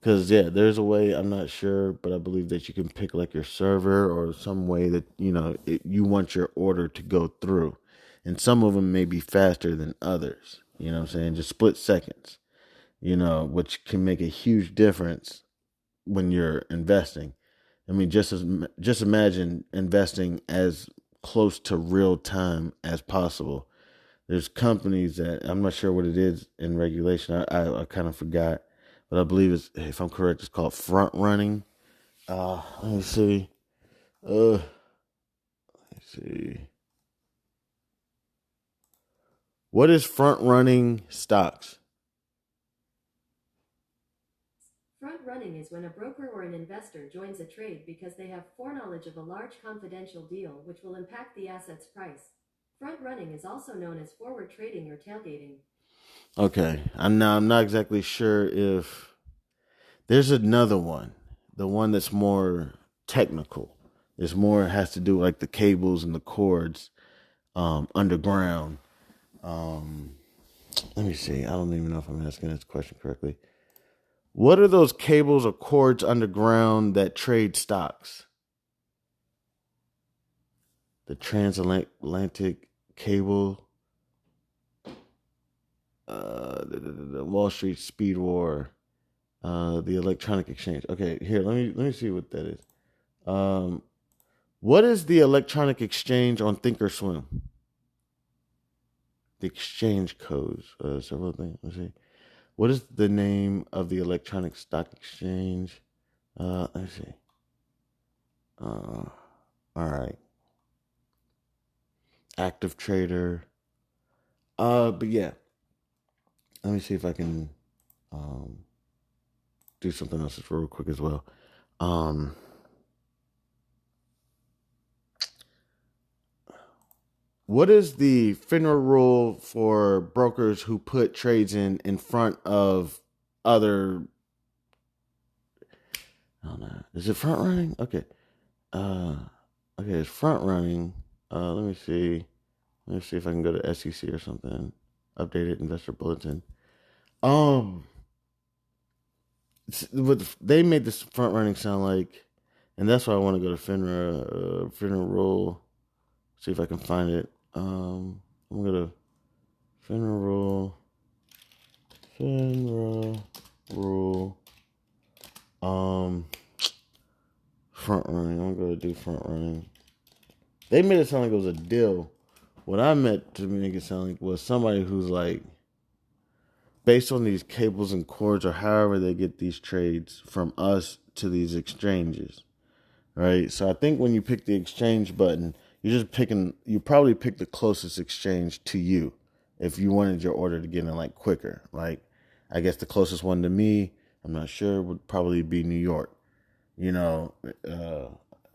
Cause yeah, there's a way, I'm not sure, but I believe that you can pick like your server or some way that you want your order to go through, and some of them may be faster than others. You know what I'm saying? Just split seconds. Which can make a huge difference when you're investing. I mean, just imagine investing as close to real time as possible. There's companies that I'm not sure what it is in regulation. I kind of forgot, but I believe if I'm correct, it's called front running. Let me see. Let me see. What is front running stocks? Front running is when a broker or an investor joins a trade because they have foreknowledge of a large confidential deal which will impact the asset's price. Front running is also known as forward trading or tailgating. Okay, I'm not exactly sure if there's another one, the one that's more technical. It's more has to do with like the cables and the cords underground. Let me see. I don't even know if I'm asking this question correctly. What are those cables or cords underground that trade stocks? The transatlantic cable, the Wall Street Speed War, the electronic exchange. Okay, here let me see what that is. What is the electronic exchange on Thinkorswim? The exchange codes, several things. Let's see. What is the name of the electronic stock exchange? Let's see. All right. Active Trader. But yeah. Let me see if I can do something else real quick as well. What is the FINRA rule for brokers who put trades in front of other? I don't know. Is it front running? Okay. Okay, it's front running. Let me see. Let me see if I can go to SEC or something. Updated investor bulletin. What they made this front running sound like, and that's why I want to go to FINRA rule. See if I can find it. I'm gonna FINRA rule. Front running. I'm gonna do front running. They made it sound like it was a deal. What I meant to make it sound like was somebody who's like, based on these cables and cords or however they get these trades from us to these exchanges, right? So I think when you pick the exchange button, you probably pick the closest exchange to you if you wanted your order to get in like quicker. Like, I guess the closest one to me, I'm not sure, would probably be New York,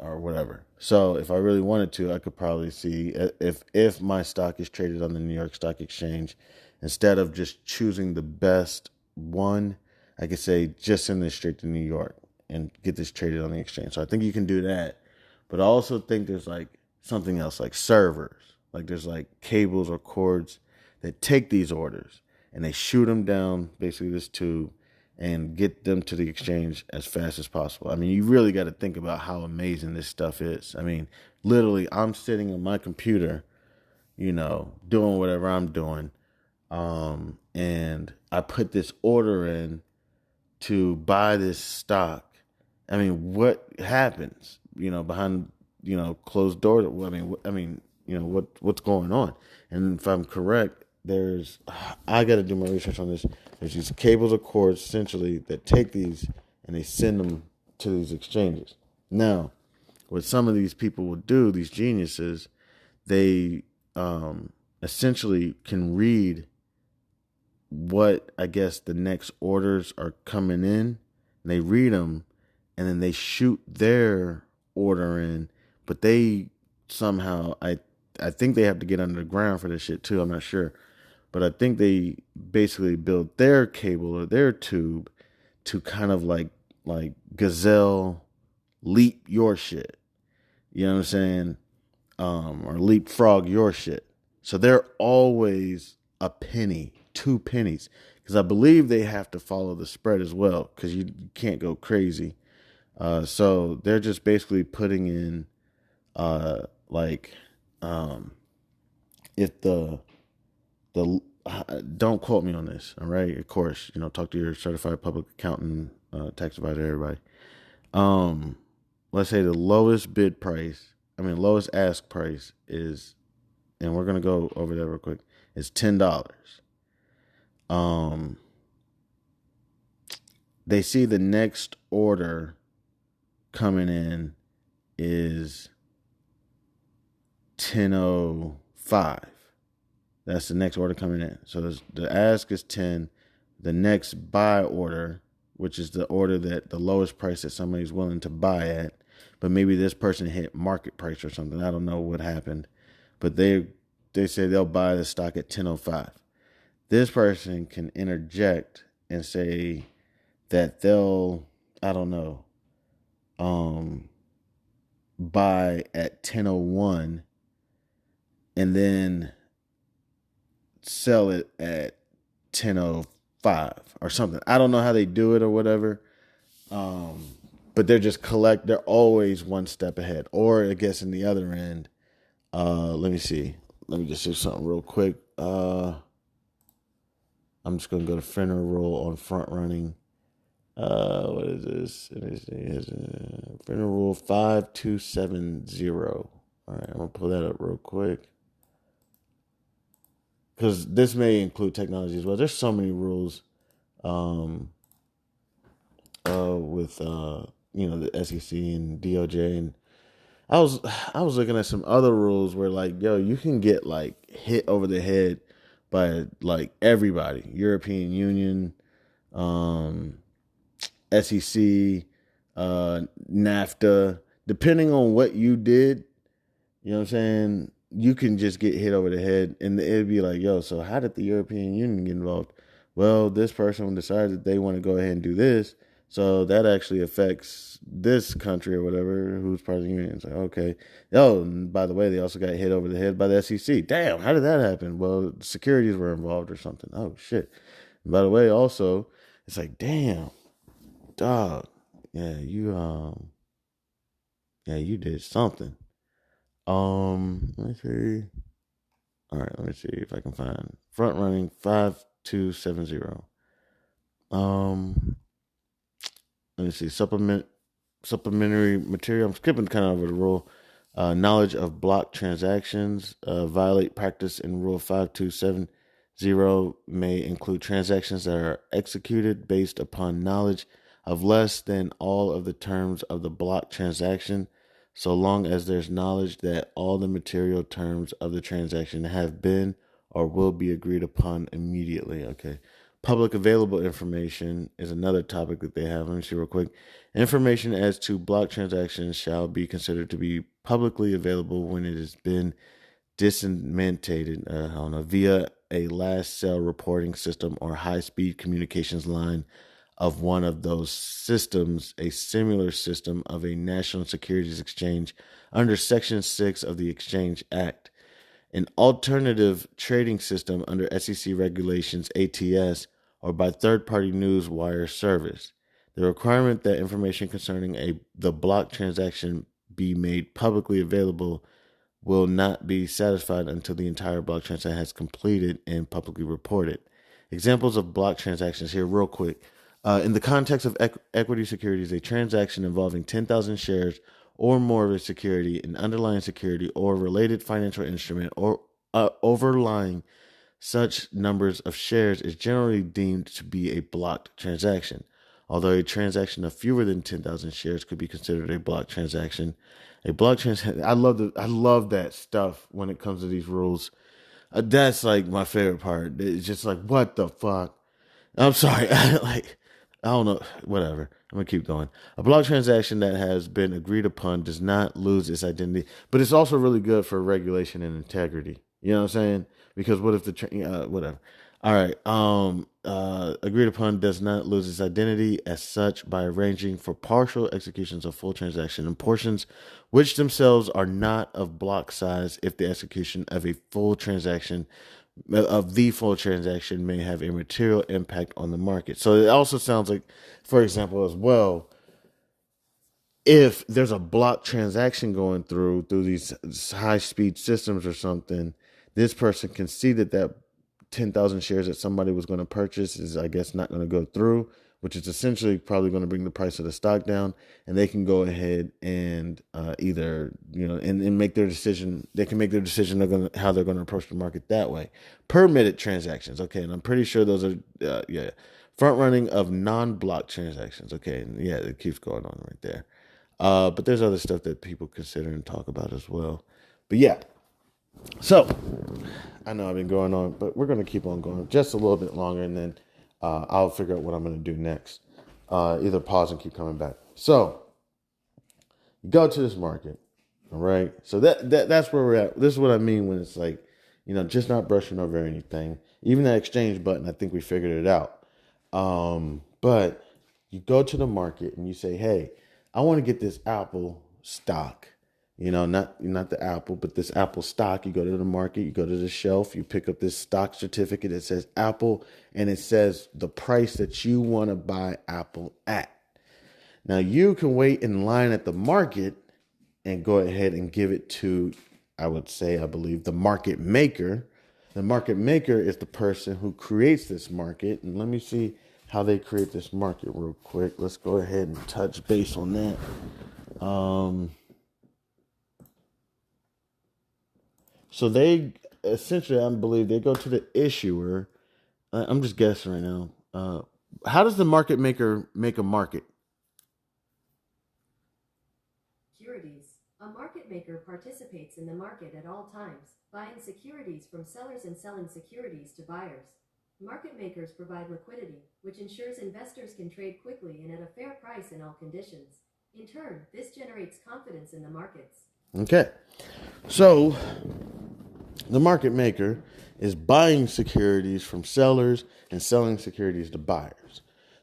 or whatever. So if I really wanted to, I could probably see if my stock is traded on the New York Stock Exchange, instead of just choosing the best one, I could say just send this straight to New York and get this traded on the exchange. So I think you can do that. But I also think there's like something else, like servers. Like there's like cables or cords that take these orders and they shoot them down basically this tube and get them to the exchange as fast as possible. I mean, you really got to think about how amazing this stuff is. I mean, literally, I'm sitting on my computer, doing whatever I'm doing, and I put this order in to buy this stock. I mean, what happens, behind, closed doors? What's going on? And if I'm correct, I got to do my research on this. There's these cables or cords essentially that take these and they send them to these exchanges. Now, what some of these people will do, these geniuses, they essentially can read what I guess the next orders are coming in. And they read them and then they shoot their order in, but they somehow, I think they have to get under the ground for this shit too. I'm not sure. But I think they basically built their cable or their tube to kind of like gazelle leap your shit. You know what I'm saying? Or leapfrog your shit. So they're always a penny, 2 pennies. Because I believe they have to follow the spread as well, because you can't go crazy. So they're just basically putting in if the don't quote me on this, all right? Of course, talk to your certified public accountant, tax advisor, everybody. Let's say the lowest lowest ask price is, and we're gonna go over that real quick, is $10. They see the next order coming in is 10.05. That's the next order coming in. So the ask is 10. The next buy order, which is the order that the lowest price that somebody's willing to buy at, but maybe this person hit market price or something. I don't know what happened, but they say they'll buy the stock at 10.05. This person can interject and say that they'll, I don't know, buy at 10.01 and then sell it at 10.05 or something. I don't know how they do it or whatever. But they're always one step ahead. Or I guess in the other end, let me see. Let me just do something real quick. I'm just going to go to FINRA rule on front running. What is this? FINRA rule 5270. All right, I'm going to pull that up real quick, because this may include technology as well. There's so many rules. um, with the SEC and DOJ, and I was looking at some other rules where like, yo, you can get like hit over the head by like everybody, European Union, um, SEC, NAFTA, depending on what you did. You know what I'm saying? You can just get hit over the head, and it'd be like, yo, so how did the European Union get involved? Well, this person decided that they want to go ahead and do this, so that actually affects this country or whatever who's part of the union. It's like, okay. Oh, and by the way, they also got hit over the head by the SEC. Damn, how did that happen? Well, securities were involved or something. Oh, shit. And by the way, also, it's like, damn, dog. You did something. Let me see. All right, let me see if I can find front running 5270. Let me see supplementary material. I'm skipping kind of over the rule. Knowledge of block transactions violate practice in Rule 5270 may include transactions that are executed based upon knowledge of less than all of the terms of the block transaction, so long as there's knowledge that all the material terms of the transaction have been or will be agreed upon immediately. Okay. Public available information is another topic that they have. Let me see real quick. Information as to block transactions shall be considered to be publicly available when it has been disseminated via a last cell reporting system or high-speed communications line of one of those systems, a similar system of a national securities exchange under Section 6 of the Exchange Act, an alternative trading system under SEC regulations ATS, or by third-party news wire service. The requirement that information concerning the block transaction be made publicly available will not be satisfied until the entire block transaction has completed and publicly reported. Examples of block transactions here, real quick. In the context of equity securities, a transaction involving 10,000 shares or more of a security, an underlying security, or related financial instrument, or overlying such numbers of shares is generally deemed to be a blocked transaction. Although a transaction of fewer than 10,000 shares could be considered a block transaction. A block transaction, I love that stuff when it comes to these rules. That's like my favorite part. It's just like, what the fuck? I'm sorry. I don't know. Whatever. I'm going to keep going. A block transaction that has been agreed upon does not lose its identity, but it's also really good for regulation and integrity. You know what I'm saying? Because what if whatever. All right. Agreed upon does not lose its identity as such by arranging for partial executions of full transaction and portions which themselves are not of block size if the execution of the full transaction may have a material impact on the market. So it also sounds like, for example, as well, if there's a block transaction going through these high speed systems or something, this person can see that 10,000 shares that somebody was going to purchase is, I guess, not going to go through, which is essentially probably going to bring the price of the stock down, and they can go ahead and either, and make their decision. They can make their decision how they're going to approach the market that way. Permitted transactions, okay, and I'm pretty sure those are front running of non-block transactions, okay, and yeah, it keeps going on right there. But there's other stuff that people consider and talk about as well. But yeah, so I know I've been going on, but we're going to keep on going just a little bit longer, and then I'll figure out what I'm going to do next. Either pause and keep coming back. So you go to this market, all right? So that's where we're at. This is what I mean when it's like, just not brushing over anything. Even that exchange button, I think we figured it out. But you go to the market and you say, hey, I want to get this Apple stock. Not the Apple, but this Apple stock. You go to the market, you go to the shelf, you pick up this stock certificate that says Apple, and it says the price that you want to buy Apple at. Now, you can wait in line at the market and go ahead and give it to, I believe, the market maker. The market maker is the person who creates this market. And let me see how they create this market real quick. Let's go ahead and touch base on that. So they essentially, I believe, they go to the issuer. I'm just guessing right now. how does the market maker make a market? Securities. A market maker participates in the market at all times, buying securities from sellers and selling securities to buyers. Market makers provide liquidity, which ensures investors can trade quickly and at a fair price in all conditions. In turn, this generates confidence in the markets. Okay. So the market maker is buying securities from sellers and selling securities to buyers.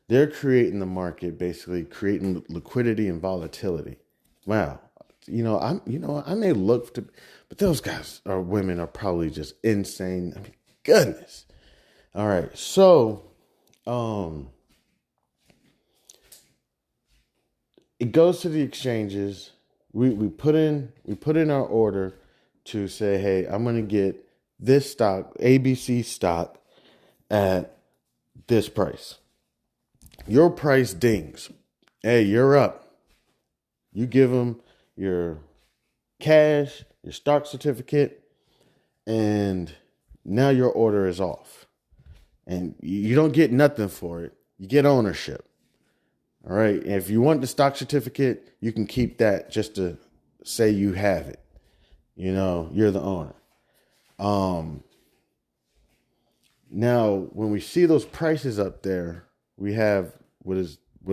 They're creating the market, basically creating liquidity and volatility. Wow. I may look to, but those guys or women are probably just insane. I mean, goodness. All right. So, it goes to the exchanges. We put in our order to say, hey, I'm going to get this stock, ABC stock, at this price. Your price dings. Hey, you're up. You give them your cash, your stock certificate, and now your order is off. And you don't get nothing for it. You get ownership. All right. And if you want the stock certificate, you can keep that just to say you have it. You're the owner. Now, when we see those prices up there, we have what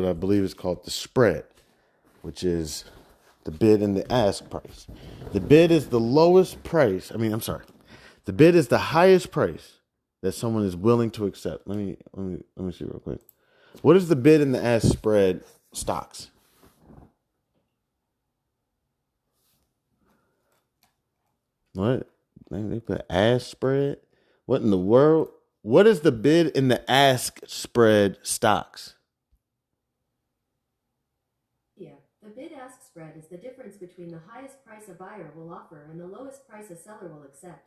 I believe is called the spread, which is the bid and the ask price. The bid is the lowest price. The bid is the highest price that someone is willing to accept. Let me see real quick. What is the bid and the ask spread stocks? What? They put ask spread? What in the world? What is the bid and the ask spread stocks? Yeah, the bid-ask spread is the difference between the highest price a buyer will offer and the lowest price a seller will accept.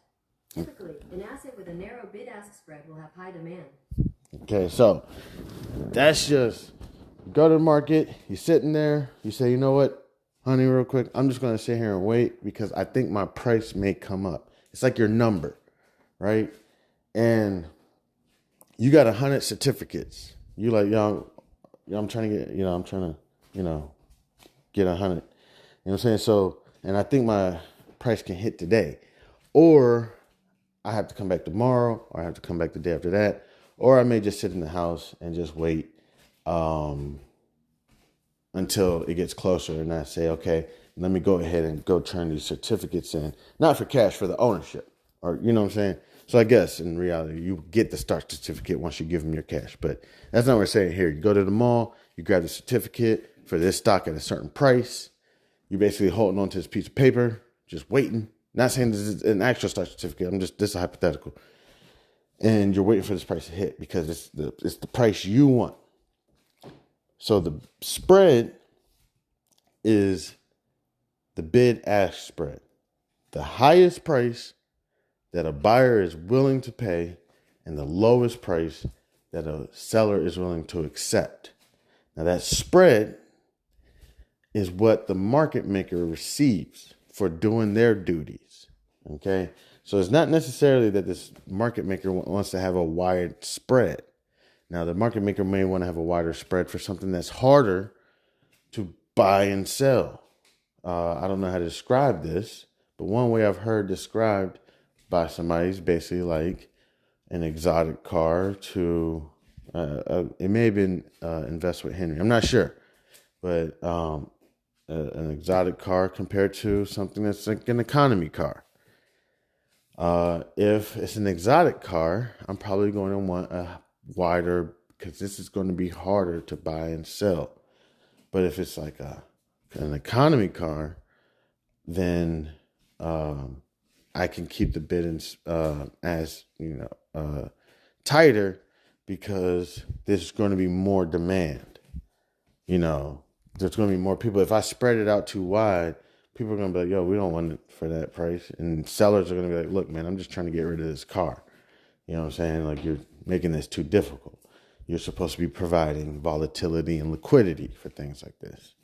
Typically, an asset with a narrow bid-ask spread will have high demand. Okay, so that's just go to the market. You're sitting there. You say, you know what, honey, real quick, I'm just going to sit here and wait because I think my price may come up. It's like your number, right? And you got 100 certificates. You like, I'm trying to get, get 100. You know what I'm saying? So, and I think my price can hit today. Or I have to come back tomorrow, or I have to come back the day after that. Or I may just sit in the house and just wait until it gets closer. And I say, okay, let me go ahead and go turn these certificates in. Not for cash, for the ownership. Or, you know what I'm saying? So I guess in reality, you get the stock certificate once you give them your cash. But that's not what we're saying here. You go to the mall, you grab the certificate for this stock at a certain price. You're basically holding on to this piece of paper, just waiting. Not saying this is an actual stock certificate. This is a hypothetical. And you're waiting for this price to hit because it's the price you want. So the spread is the bid-ask spread. The highest price that a buyer is willing to pay and the lowest price that a seller is willing to accept. Now that spread is what the market maker receives for doing their duties. Okay? So it's not necessarily that this market maker wants to have a wide spread. Now the market maker may want to have a wider spread for something that's harder to buy and sell. I don't know how to describe this, but one way I've heard described by somebody is basically like an exotic car to, it may have been Invest with Henry. I'm not sure, but an exotic car compared to something that's like an economy car. If it's an exotic car, I'm probably going to want a wider, because this is going to be harder to buy and sell. But if it's like an economy car, then I can keep the bid as tighter because there's going to be more demand. There's going to be more people. If I spread it out too wide, people are going to be like, yo, we don't want it for that price. And sellers are going to be like, look, man, I'm just trying to get rid of this car. You know what I'm saying? Like, you're making this too difficult. You're supposed to be providing volatility and liquidity for things like this.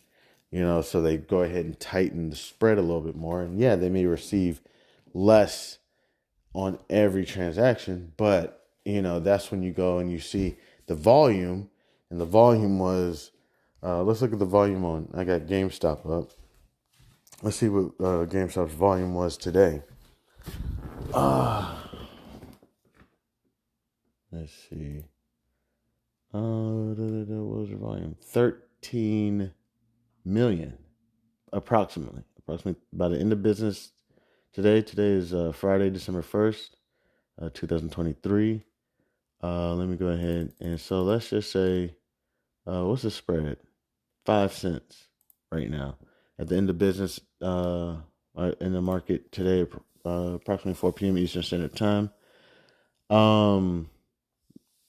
So they go ahead and tighten the spread a little bit more. And yeah, they may receive less on every transaction, but that's when you go and you see the volume And the volume was, let's look at the volume on, I got GameStop up. Let's see what GameStop's volume was today. Let's see. What was the volume? 13 million, approximately. By the end of business today. Today is Friday, December 1st, 2023. Let me go ahead. And so let's just say, what's the spread? 5 cents right now. At the end of business in the market today, approximately 4 p.m. Eastern Standard Time.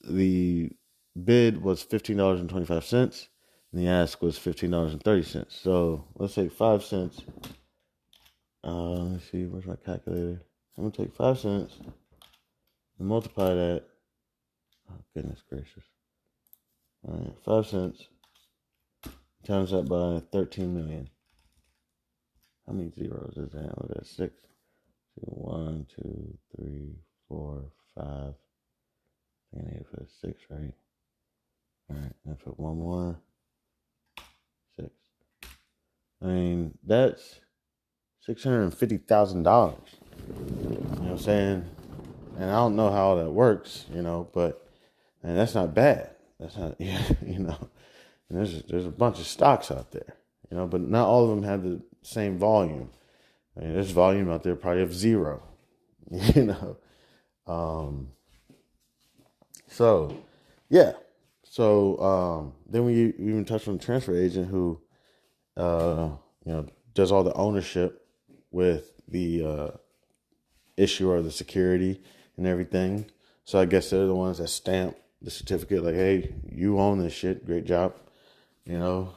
The bid was $15.25, and the ask was $15.30. So let's take 5 cents. Let's see, where's my calculator? I'm gonna take 5 cents and multiply that. Oh, goodness gracious. All right, 5 cents times that by 13 million. How many zeros is that? Was that 6? 1, 2, 3, 4, 5. I need to put 6, right? All right, I put one more. 6. I mean, that's $650,000. You know what I'm saying? And I don't know how that works, but and that's not bad. That's not, And there's a bunch of stocks out there, but not all of them have the same volume. I mean, there's volume out there probably of 0, So, yeah. So, then we even touched on the transfer agent who, does all the ownership with the issuer of the security and everything. So I guess they're the ones that stamp the certificate like, hey, you own this shit. Great job. So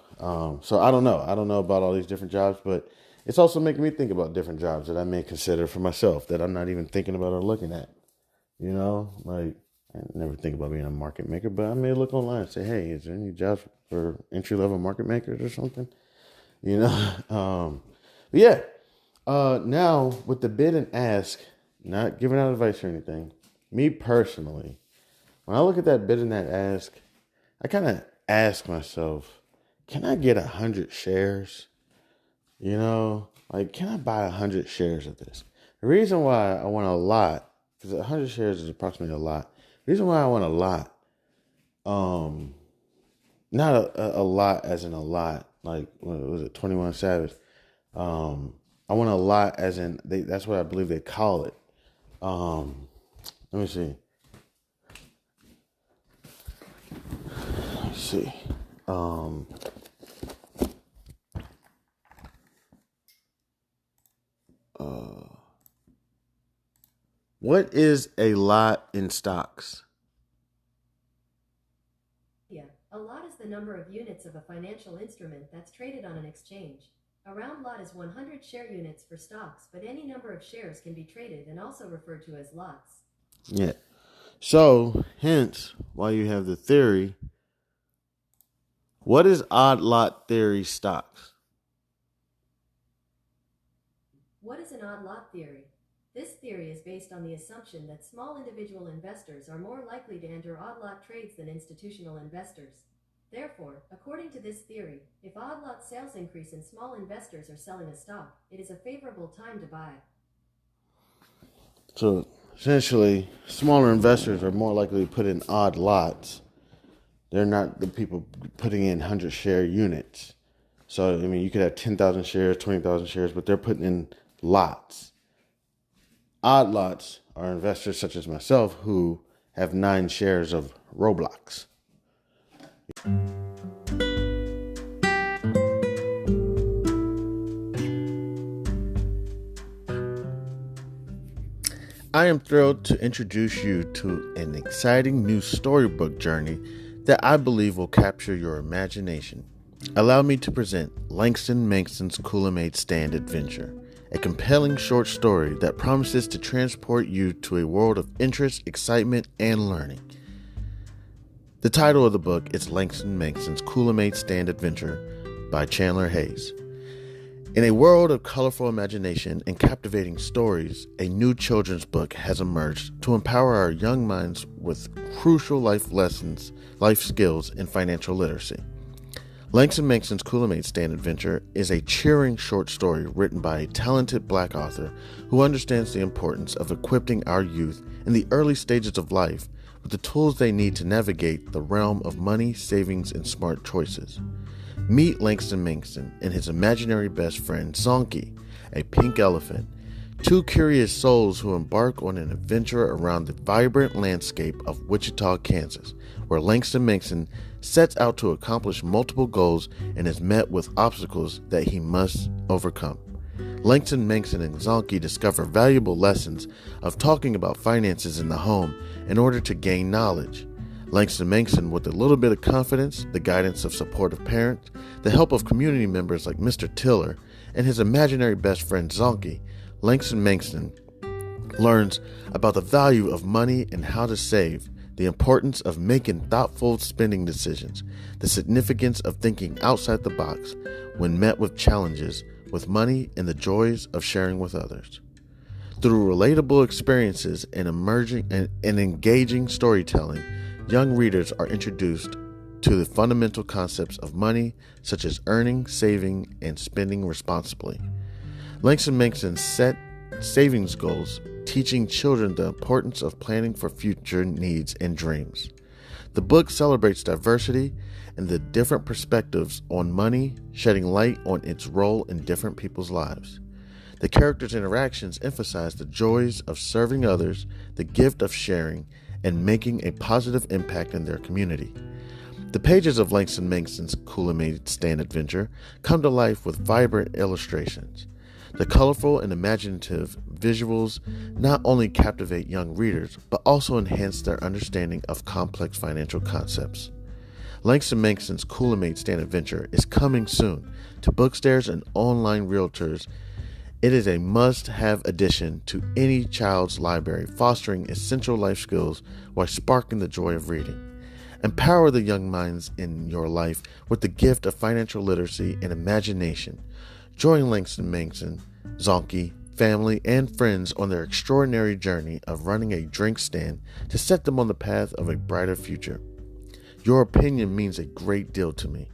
I don't know. I don't know about all these different jobs, but it's also making me think about different jobs that I may consider for myself that I'm not even thinking about or looking at. Like I never think about being a market maker, but I may look online and say, hey, is there any jobs for entry-level market makers or something? But yeah. Now with the bid and ask, not giving out advice or anything, me personally, when I look at that bid and that ask, I kind of ask myself, can I get 100 shares? Can I buy 100 shares of this? The reason why I want a lot, because 100 shares is approximately a lot. The reason why I want a lot, not a lot as in a lot, like, what was it, 21 Savage? I want a lot as in, that's what I believe they call it. Let me see. What is a lot in stocks? Yeah, a lot is the number of units of a financial instrument that's traded on an exchange. A round lot is 100 share units for stocks, but any number of shares can be traded and also referred to as lots. Yeah. So, hence, why you have the theory, what is odd lot theory stocks? What is an odd lot theory? This theory is based on the assumption that small individual investors are more likely to enter odd lot trades than institutional investors. Therefore, according to this theory, if odd lot sales increase and small investors are selling a stock, it is a favorable time to buy. So, essentially, smaller investors are more likely to put in odd lots. They're not the people putting in 100 share units. So, I mean, you could have 10,000 shares, 20,000 shares, but they're putting in lots. Odd lots are investors such as myself who have 9 shares of Roblox. I am thrilled to introduce you to an exciting new storybook journey that I believe will capture your imagination. Allow me to present Langston Mankson's Coolamade Stand Adventure, a compelling short story that promises to transport you to a world of interest, excitement, and learning. The title of the book is Langston Mankson's Coolamade Stand Adventure by Chandler Hayes. In a world of colorful imagination and captivating stories, a new children's book has emerged to empower our young minds with crucial life lessons, life skills, and financial literacy. Langston Mankson's Kool-Aid Stand Adventure is a cheering short story written by a talented Black author who understands the importance of equipping our youth in the early stages of life with the tools they need to navigate the realm of money, savings, and smart choices. Meet Langston Mankson and his imaginary best friend, Zonky, a pink elephant, two curious souls who embark on an adventure around the vibrant landscape of Wichita, Kansas, where Langston Mankson sets out to accomplish multiple goals and is met with obstacles that he must overcome. Langston Mankson and Zonky discover valuable lessons of talking about finances in the home in order to gain knowledge. Langston Mankson, with a little bit of confidence, the guidance of supportive parents, the help of community members like Mr. Tiller, and his imaginary best friend Zonky, Langston Mankson learns about the value of money and how to save, the importance of making thoughtful spending decisions, the significance of thinking outside the box when met with challenges with money, and the joys of sharing with others. Through relatable experiences and engaging storytelling, young readers are introduced to the fundamental concepts of money, such as earning, saving, and spending responsibly. Langston Mankson set savings goals, teaching children the importance of planning for future needs and dreams. The book celebrates diversity and the different perspectives on money, shedding light on its role in different people's lives. The characters' interactions emphasize the joys of serving others, the gift of sharing, and making a positive impact in their community. The pages of Langston Mankson's Kool-Aid Stand Adventure come to life with vibrant illustrations. The colorful and imaginative visuals not only captivate young readers, but also enhance their understanding of complex financial concepts. Langston Mankson's Kool-Aid Stand Adventure is coming soon to bookstores and online realtors. It is a must-have addition to any child's library, fostering essential life skills while sparking the joy of reading. Empower the young minds in your life with the gift of financial literacy and imagination. Join Langston Mankson, Zonky, family, and friends on their extraordinary journey of running a drink stand to set them on the path of a brighter future. Your opinion means a great deal to me.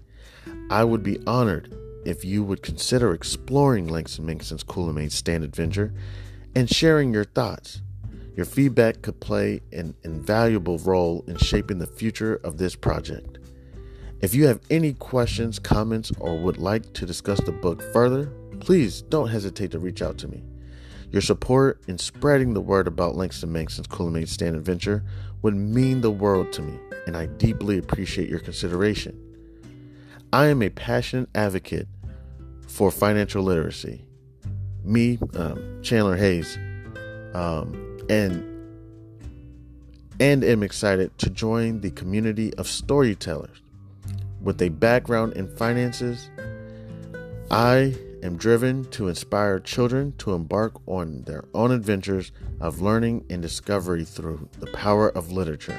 I would be honored if you would consider exploring Langston Mankson's Kool-Aid Stand Adventure and sharing your thoughts. Your feedback could play an invaluable role in shaping the future of this project. If you have any questions, comments, or would like to discuss the book further, please don't hesitate to reach out to me. Your support in spreading the word about Langston Mankson's Kool-Aid Stand Adventure would mean the world to me, and I deeply appreciate your consideration. I am a passionate advocate for financial literacy. Me, Chandler Hayes, and am excited to join the community of storytellers. With a background in finances, I am driven to inspire children to embark on their own adventures of learning and discovery through the power of literature.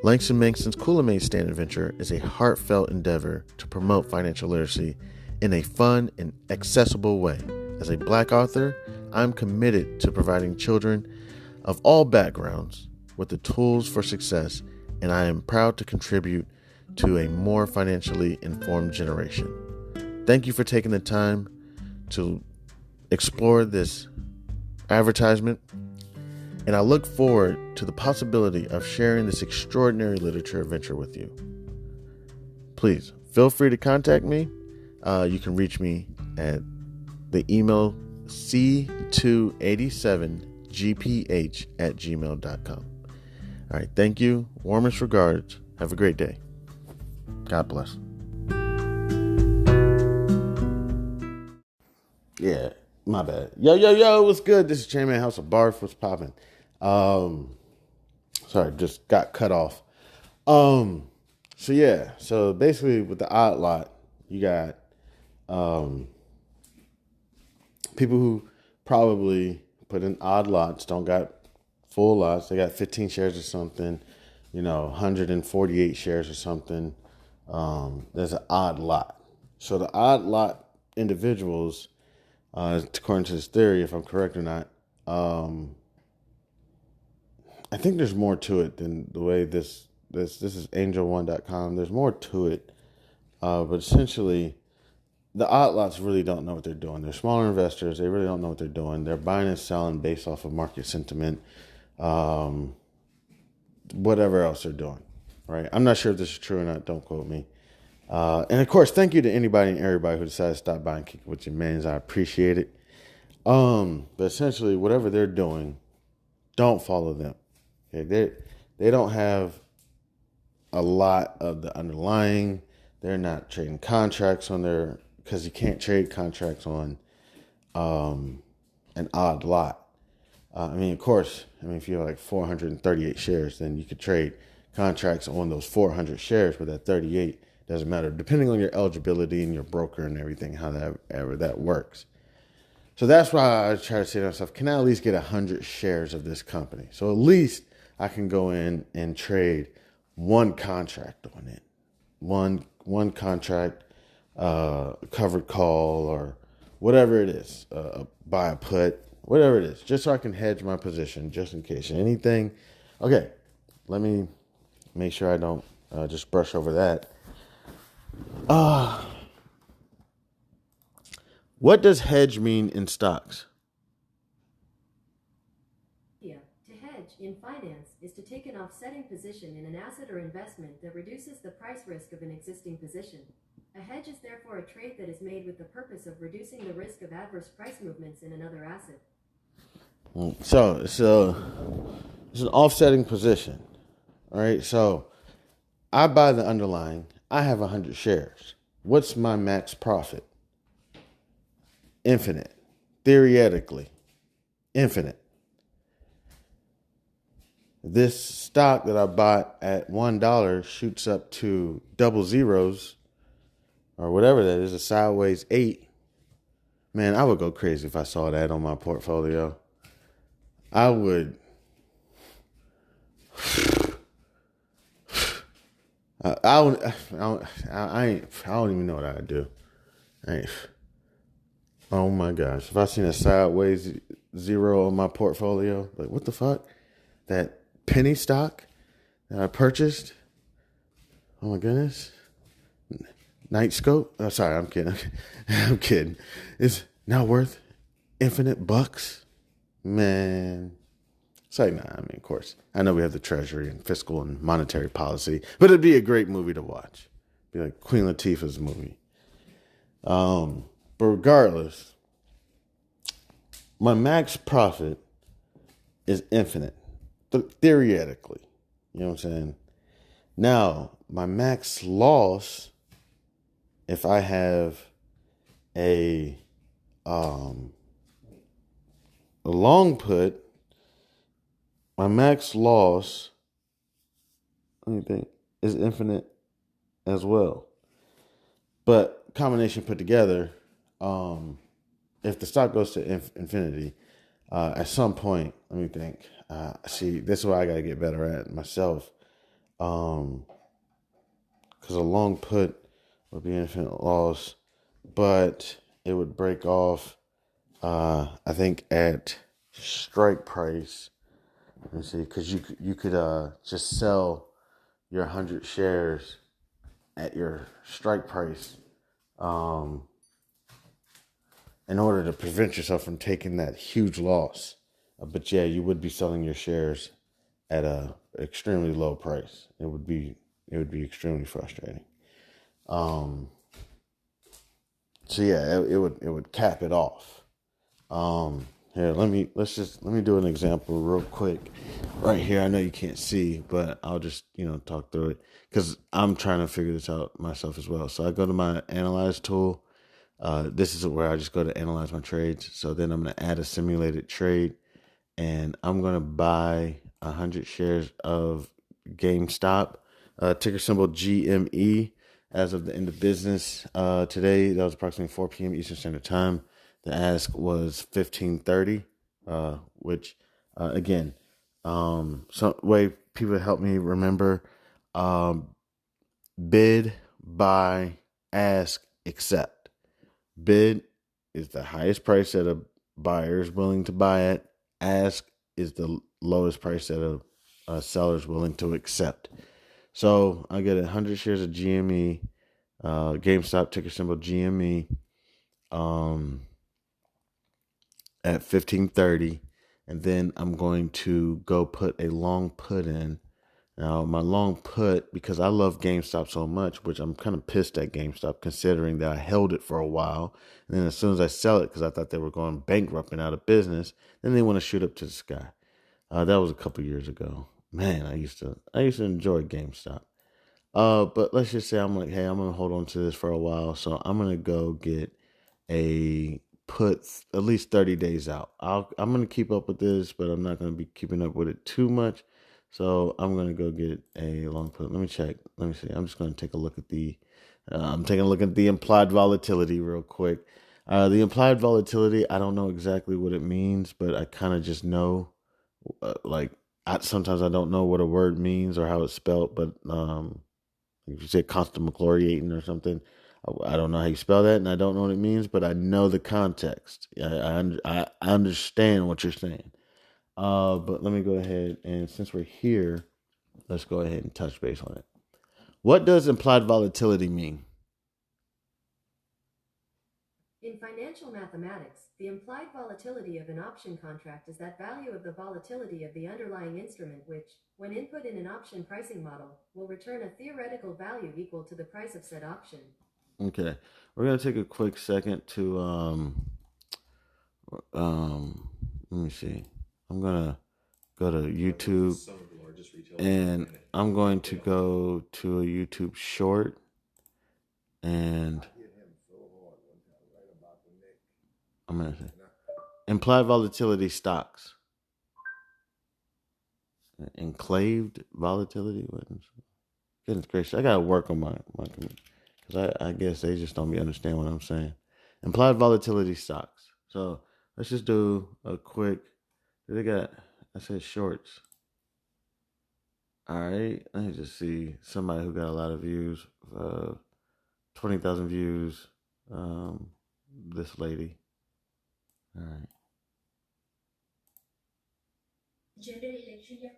Langston Mankson's Kool-Aid Stand Adventure is a heartfelt endeavor to promote financial literacy in a fun and accessible way. As a Black author, I'm committed to providing children of all backgrounds with the tools for success, and I am proud to contribute to a more financially informed generation. Thank you for taking the time to explore this advertisement, and I look forward to the possibility of sharing this extraordinary literature adventure with you. Please feel free to contact me. You can reach me at the email c287gph@gmail.com. All right, thank you. Warmest regards. Have a great day. God bless. Yeah, my bad. Yo, what's good? This is Chairman House of Barf. What's popping? Sorry, just got cut off. So basically with the odd lot, you got people who probably put in odd lots, don't got full lots. They got 15 shares or something, 148 shares or something. There's an odd lot. So the odd lot individuals, according to this theory, if I'm correct or not, I think there's more to it than the way this is angel1.com. There's more to it, but essentially, the odd lots really don't know what they're doing. They're smaller investors. They really don't know what they're doing. They're buying and selling based off of market sentiment, whatever else they're doing, right? I'm not sure if this is true or not. Don't quote me. And of course, thank you to anybody and everybody who decided to stop by and kick it with your mans. I appreciate it. But essentially, whatever they're doing, don't follow them. Okay, they don't have a lot of the underlying. They're not trading contracts on their, because you can't trade contracts on an odd lot. Of course, if you have like 438 shares, then you could trade contracts on those 400 shares, but that 38 doesn't matter, depending on your eligibility and your broker and everything, how that works. So that's why I try to say to myself, can I at least get 100 shares of this company? So at least I can go in and trade one contract on it. One contract, covered call, or whatever it is, buy a put, whatever it is, just so I can hedge my position, just in case anything. Okay, let me make sure I don't just brush over that. What does hedge mean in stocks? Yeah, to hedge in finance is to take an offsetting position in an asset or investment that reduces the price risk of an existing position. A hedge is therefore a trade that is made with the purpose of reducing the risk of adverse price movements in another asset. So it's an offsetting position, all right? So I buy the underlying. I have 100 shares. What's my max profit? Infinite. Theoretically, infinite. This stock that I bought at $1 shoots up to double zeros, or whatever that is, a sideways 8. Man, I would go crazy if I saw that on my portfolio. I would. I don't even know what I'd do. Oh my gosh. If I seen a sideways 0 on my portfolio, like what the fuck? That penny stock that I purchased? Oh my goodness. Nightscope? Oh, sorry, I'm kidding. I'm kidding. It's now worth infinite bucks. Man. It's like, nah, of course. I know we have the Treasury and fiscal and monetary policy, but it'd be a great movie to watch. It'd be like Queen Latifah's movie. But regardless, my max profit is infinite, theoretically. You know what I'm saying? Now, my max loss, if I have a long put, my max loss, let me think, is infinite as well. But combination put together, if the stock goes to infinity, at some point, let me think. See, this is what I got to get better at myself. Because a long put would be infinite loss, but it would break off, I think, at strike price. Let me see, because you could just sell your 100 shares at your strike price, in order to prevent yourself from taking that huge loss. But yeah, you would be selling your shares at a extremely low price. It would be extremely frustrating. So yeah, it would cap it off. Here, let me do an example real quick right here. I know you can't see, but I'll just, talk through it because I'm trying to figure this out myself as well. So I go to my analyze tool. This is where I just go to analyze my trades. So then I'm going to add a simulated trade, and I'm going to buy 100 shares of GameStop, ticker symbol GME, as of the end of business today. That was approximately 4 p.m. Eastern Standard Time. The ask was 15:30, which again, some way people help me remember: bid, buy, ask, accept. Bid is the highest price that a buyer is willing to buy at. Ask is the lowest price that a seller is willing to accept. So I get 100 shares of GME, GameStop ticker symbol GME, at 1530, and then I'm going to go put a long put in. Now, my long put, because I love GameStop so much, which I'm kind of pissed at GameStop considering that I held it for a while. And then as soon as I sell it, because I thought they were going bankrupt and out of business, then they want to shoot up to the sky. That was a couple years ago. Man, I used to enjoy GameStop. But let's just say I'm like, hey, I'm gonna hold on to this for a while, so I'm gonna go get a put at least 30 days out. I'm gonna keep up with this, but I'm not gonna be keeping up with it too much. So I'm gonna go get a long put. Let me check. Let me see. I'm just gonna take a look at the. I'm taking a look at the implied volatility real quick. The implied volatility, I don't know exactly what it means, but I kind of just know. Sometimes I don't know what a word means or how it's spelled, but if you say constant chloriating or something, I don't know how you spell that, and I don't know what it means, but I know the context. I understand what you're saying. But let me go ahead, and since we're here, let's go ahead and touch base on it. What does implied volatility mean? In financial mathematics, the implied volatility of an option contract is that value of the volatility of the underlying instrument which, when input in an option pricing model, will return a theoretical value equal to the price of said option. Okay, we're gonna take a quick second to let me see. I'm gonna go to YouTube, and I'm going to go to a YouTube short, and I'm gonna say implied volatility stocks. Enclaved volatility. Goodness gracious, I gotta work on my because I guess they just don't be understand what I'm saying. Implied volatility stocks. So let's just do a quick. They got. I said shorts. All right, let me just see somebody who got a lot of views. 20,000 views. This lady. All right. General election या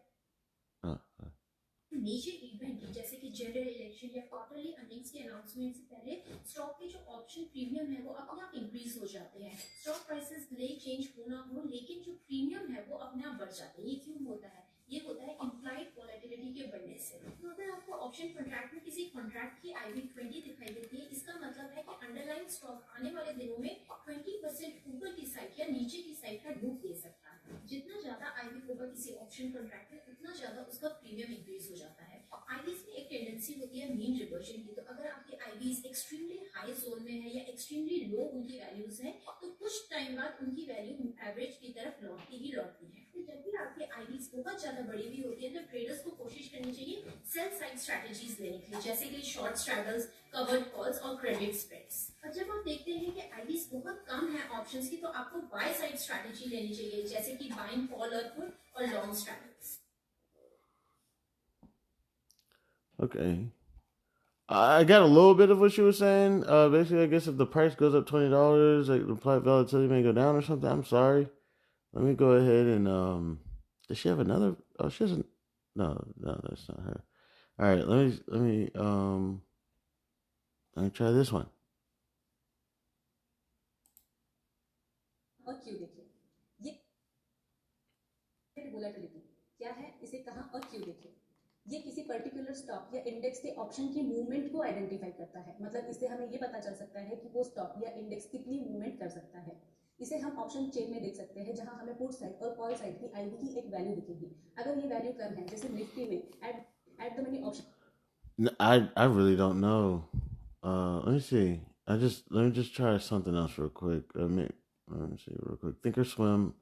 major event जैसे कि general election या quarterly earnings के announcement से पहले stock के जो option premium है वो अपने आप इंक्रीज हो जाते हैं। स्टॉक प्राइसेस भले चेंज हो ना हो, लेकिन जो प्रीमियम है वो अपने आप बढ़ जाते हैं। ये क्यों होता है? ये होता है इम्प्लाइड वॉलेटिलिटी के बढ़ने से। तो अगर आपको ऑप्शन कॉन्ट्रैक्ट में किसी कॉन्ट्रैक्ट की IV 20 दिखाई देती है, इसका मतलब है कि अंडरलाइन स्टॉक आने वाले दिनों में 20% ऊपर की साइड या नीचे की साइड का मूव दे सकता है। जितना ज्यादा IV होगा किसी ऑप्शन कॉन्ट्रैक्ट में, उतना ज्यादा उसका प्रीमियम इंक्रीज हो जाता है। IVs में एक टेंडेंसी होती है मीन रिवर्जन की। तो अगर आपकी IVs एक्सट्रीमली हाई जोन में है या एक्सट्रीमली लो उनकी वैल्यूज हैं, तो कुछ टाइम बाद उनकी वैल्यू एवरेज की तरफ लौटती है। तो जब भी आपकी IVs बहुत ज्यादा बड़ी हुई होती है, तो ट्रेडर्स को कोशिश करनी चाहिए सेल साइड स्ट्रेटजीज लेने के लिए, जैसे कि शॉर्ट स्ट्रैगल्स, कवर्ड कॉल्स और क्रेडिट स्प्रेड्स। और जब आप देखते हैं कि IVs बहुत कम है ऑप्शंस की, तो आपको बाय साइड स्ट्रैटेजी लेनी चाहिए, जैसे कि बाइंग कॉल और पुट और long स्ट्रैगल्स। Okay. I got a little bit of what you were saying. Basically, I guess if the price goes up $20, like the implied volatility may go down or something. I'm sorry. Let me go ahead and does she have another? Oh, she doesn't. No, that's not her. All right, let me try this one. और क्यों देखें ये volatility क्या है, इसे कहां और क्यों देखें? ये किसी पर्टिकुलर स्टॉक या इंडेक्स के ऑप्शन की मूवमेंट को आइडेंटिफाई करता है। मतलब इससे हमें ये पता चल सकता है कि वो स्टॉक या इंडेक्स कितनी मूवमेंट कर सकता है। इसे हम ऑप्शन चेन में देख सकते हैं, जहां हमें पुट साइड और कॉल साइड की IV की एक वैल्यू दिखेगी। अगर ये वैल्यू कम है, जैसे निफ्टी में at the money option. I really don't know. Let me see. Let me just try something else real quick. Let me see real quick. Thinkorswim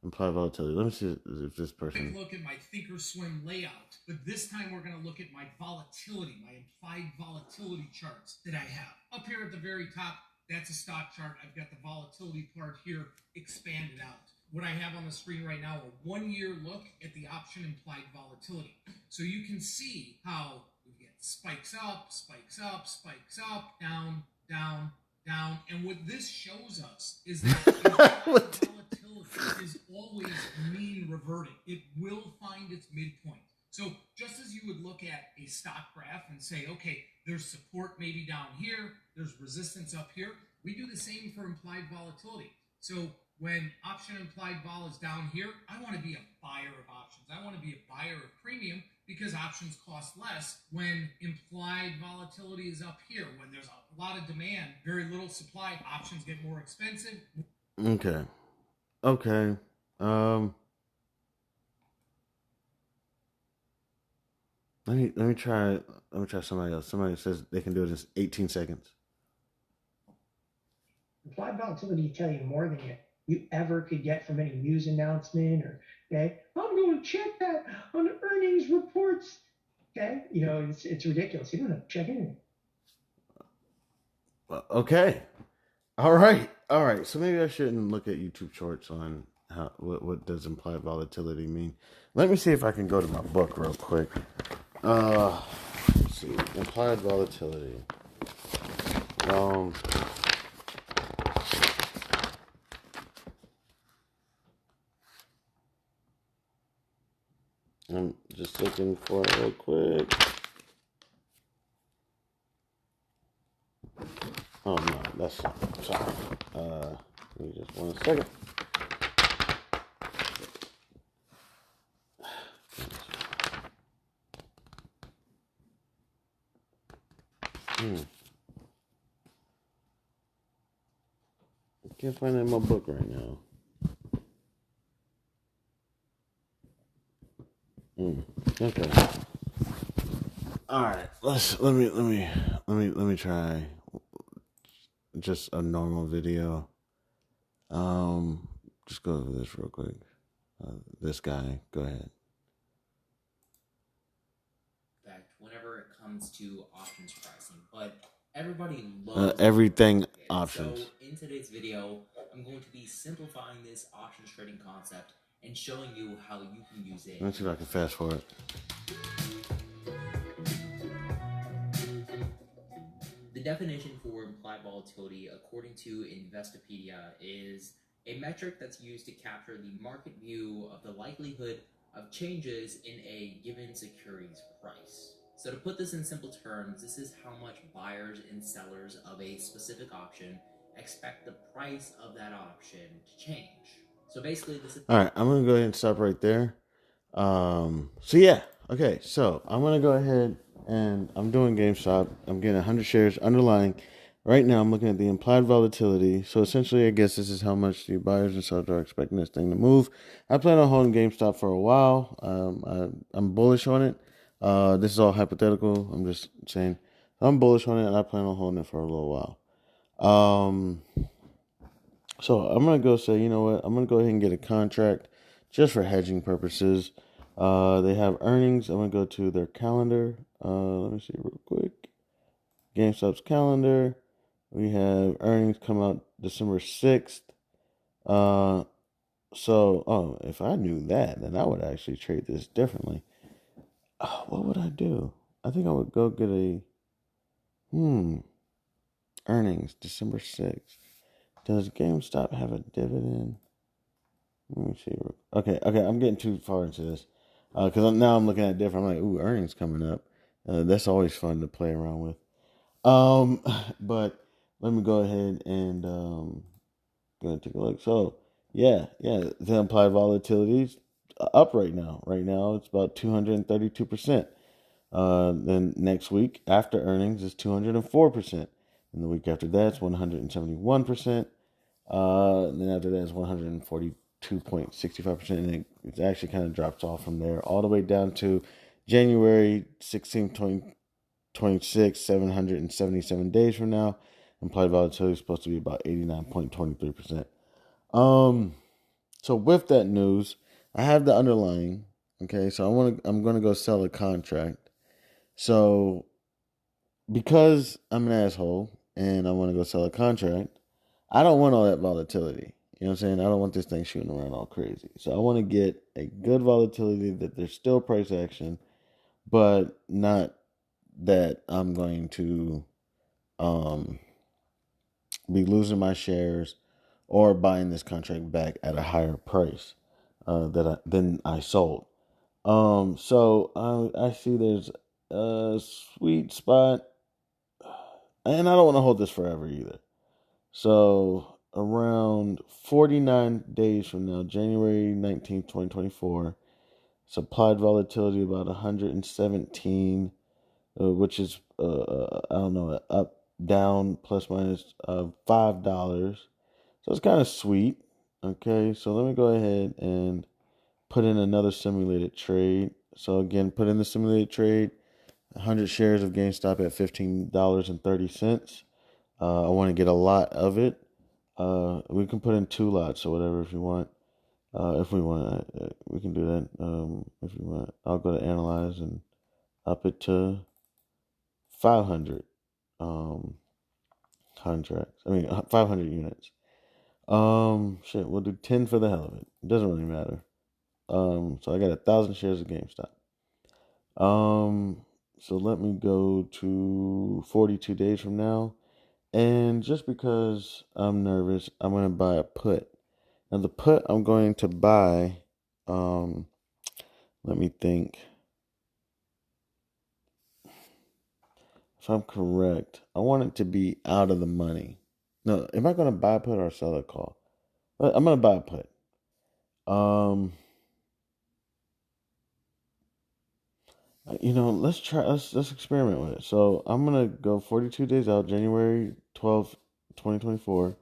implied volatility. Let me see if this person. Take a look at my Thinkorswim layout, but this time we're going to look at my volatility, my implied volatility charts that I have. Up here at the very top, that's a stock chart. I've got the volatility part here expanded out. What I have on the screen right now, a 1-year look at the option implied volatility. So you can see how we get spikes up, spikes up, spikes up, down, down, down. And what this shows us is that volatility is always mean reverting. It will find its midpoint. So just as you would look at a stock graph and say, okay, there's support maybe down here, there's resistance up here, we do the same for implied volatility. So when option implied vol is down here, I want to be a buyer of options. I want to be a buyer of premium because options cost less. When implied volatility is up here, when there's a lot of demand, very little supply, options get more expensive. Okay. Let me try somebody else. Somebody says they can do it in 18 seconds. Implied volatility tell you more than you ever could get from any news announcement or, okay, I'm going to check that on the earnings reports. Okay, it's ridiculous. You don't have to check anything. Okay. All right. So maybe I shouldn't look at YouTube shorts on what does implied volatility mean. Let me see if I can go to my book real quick. Let's see. Implied volatility. I'm just looking for it real quick. Oh no, that's sorry. Give me just 1 second. I can't find it in my book right now. Okay. All right. Let me try just a normal video. Just go over this real quick. This guy, go ahead. Whenever it comes to options pricing, but everybody loves everything options. So in today's video, I'm going to be simplifying this options trading concept and showing you how you can use it. Let's see if I can fast forward. The definition for implied volatility, according to Investopedia, is a metric that's used to capture the market view of the likelihood of changes in a given security's price. So to put this in simple terms, this is how much buyers and sellers of a specific option expect the price of that option to change. So basically this is... All right, I'm going to go ahead and stop right there. So I'm going to go ahead and I'm doing GameStop. I'm getting 100 shares underlying. Right now I'm looking at the implied volatility. So essentially, I guess this is how much the buyers and sellers are expecting this thing to move. I plan on holding GameStop for a while. I'm bullish on it. This is all hypothetical. I'm just saying I'm bullish on it, and I plan on holding it for a little while. So I'm going to go say, you know what? I'm going to go ahead and get a contract just for hedging purposes. They have earnings. I'm going to go to their calendar. Let me see real quick. GameStop's calendar. We have earnings come out December 6th. If I knew that, then I would actually trade this differently. What would I do? I think I would go get earnings December 6th. Does GameStop have a dividend? Let me see. Okay, I'm getting too far into this. Because now I'm looking at it different. I'm like, ooh, earnings coming up. That's always fun to play around with. But let me go ahead and go take a look. So, yeah, the implied volatility's up right now. Right now, it's about 232%. Then next week, after earnings, is 204%. And the week after that, it's 171%. Then after that, it's 142.65%. And it actually kind of drops off from there all the way down to January 16th, 2026, 777 days from now. Implied volatility is supposed to be about 89.23%. So with that news, I have the underlying. Okay, so I'm gonna go sell a contract. So because I'm an asshole and I want to go sell a contract, I don't want all that volatility. You know what I'm saying? I don't want this thing shooting around all crazy. So I want to get a good volatility that there's still price action, but not that I'm going to be losing my shares or buying this contract back at a higher price than I sold. So I see there's a sweet spot, and I don't want to hold this forever either. So around 49 days from now, January 19th, 2024, supplied volatility about 117, which is, I don't know, up, down, plus minus $5. So it's kind of sweet. Okay, so let me go ahead and put in another simulated trade. So again, put in the simulated trade, 100 shares of GameStop at $15.30. I want to get a lot of it. We can put in 2 lots or whatever if you want. If we want, we can do that. If you want, I'll go to analyze and up it to 500 contracts. 500 units. We'll do 10 for the hell of it. It doesn't really matter. So I got 1,000 shares of GameStop. So let me go to 42 days from now. And just because I'm nervous, I'm going to buy a put. Now the put I'm going to buy, let me think. If I'm correct, I want it to be out of the money. No, am I going to buy a put or sell a call? I'm going to buy a put. Let's experiment with it. So I'm going to go 42 days out, January 12th, 2024. And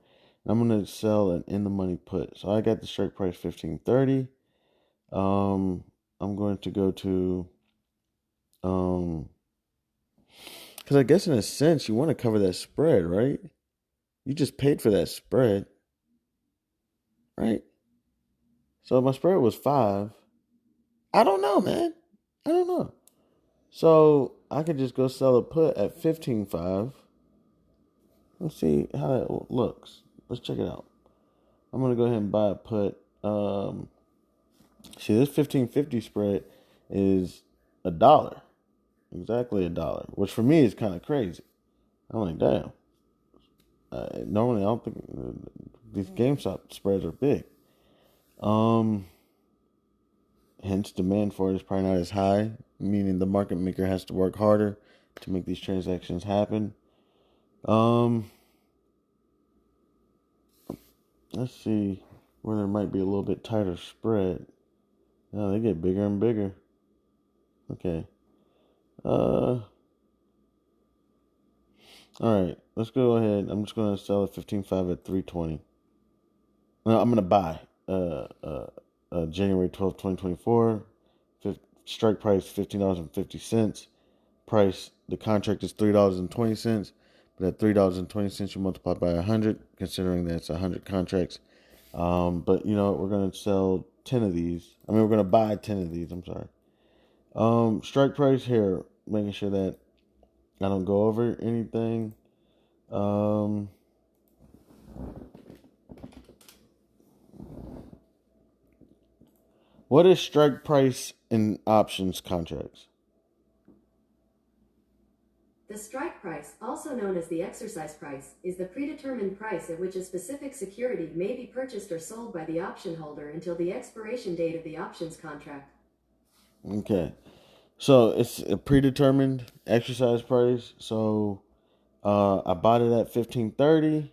I'm going to sell an in the money put. So I got the strike price 15.30. I'm going to go to, because I guess in a sense you want to cover that spread, right? You just paid for that spread, right? So my spread was 5. I don't know, man. I don't know. So I could just go sell a put at 15.5. Let's see how that looks. Let's check it out. I'm gonna go ahead and buy a put. See, this 15.50 spread is $1. Exactly $1, which for me is kind of crazy. I'm like, damn. Normally, I don't think these GameStop spreads are big. Hence, demand for it is probably not as high, meaning the market maker has to work harder to make these transactions happen. Let's see where there might be a little bit tighter spread. No, they get bigger and bigger. Okay. All right, let's go ahead. I'm just going to sell at 15.5 at 320. No, I'm going to buy January 12th, 2024. Strike price $15.50. Price, the contract is $3.20. But at $3.20, you multiply by 100, considering that it's 100 contracts. But you know, we're going to sell 10 of these. We're going to buy 10 of these. I'm sorry. Strike price here, making sure that I don't go over anything. What is strike price in options contracts? The strike price, also known as the exercise price, is the predetermined price at which a specific security may be purchased or sold by the option holder until the expiration date of the options contract. Okay. So it's a predetermined exercise price. So I bought it at $15.30.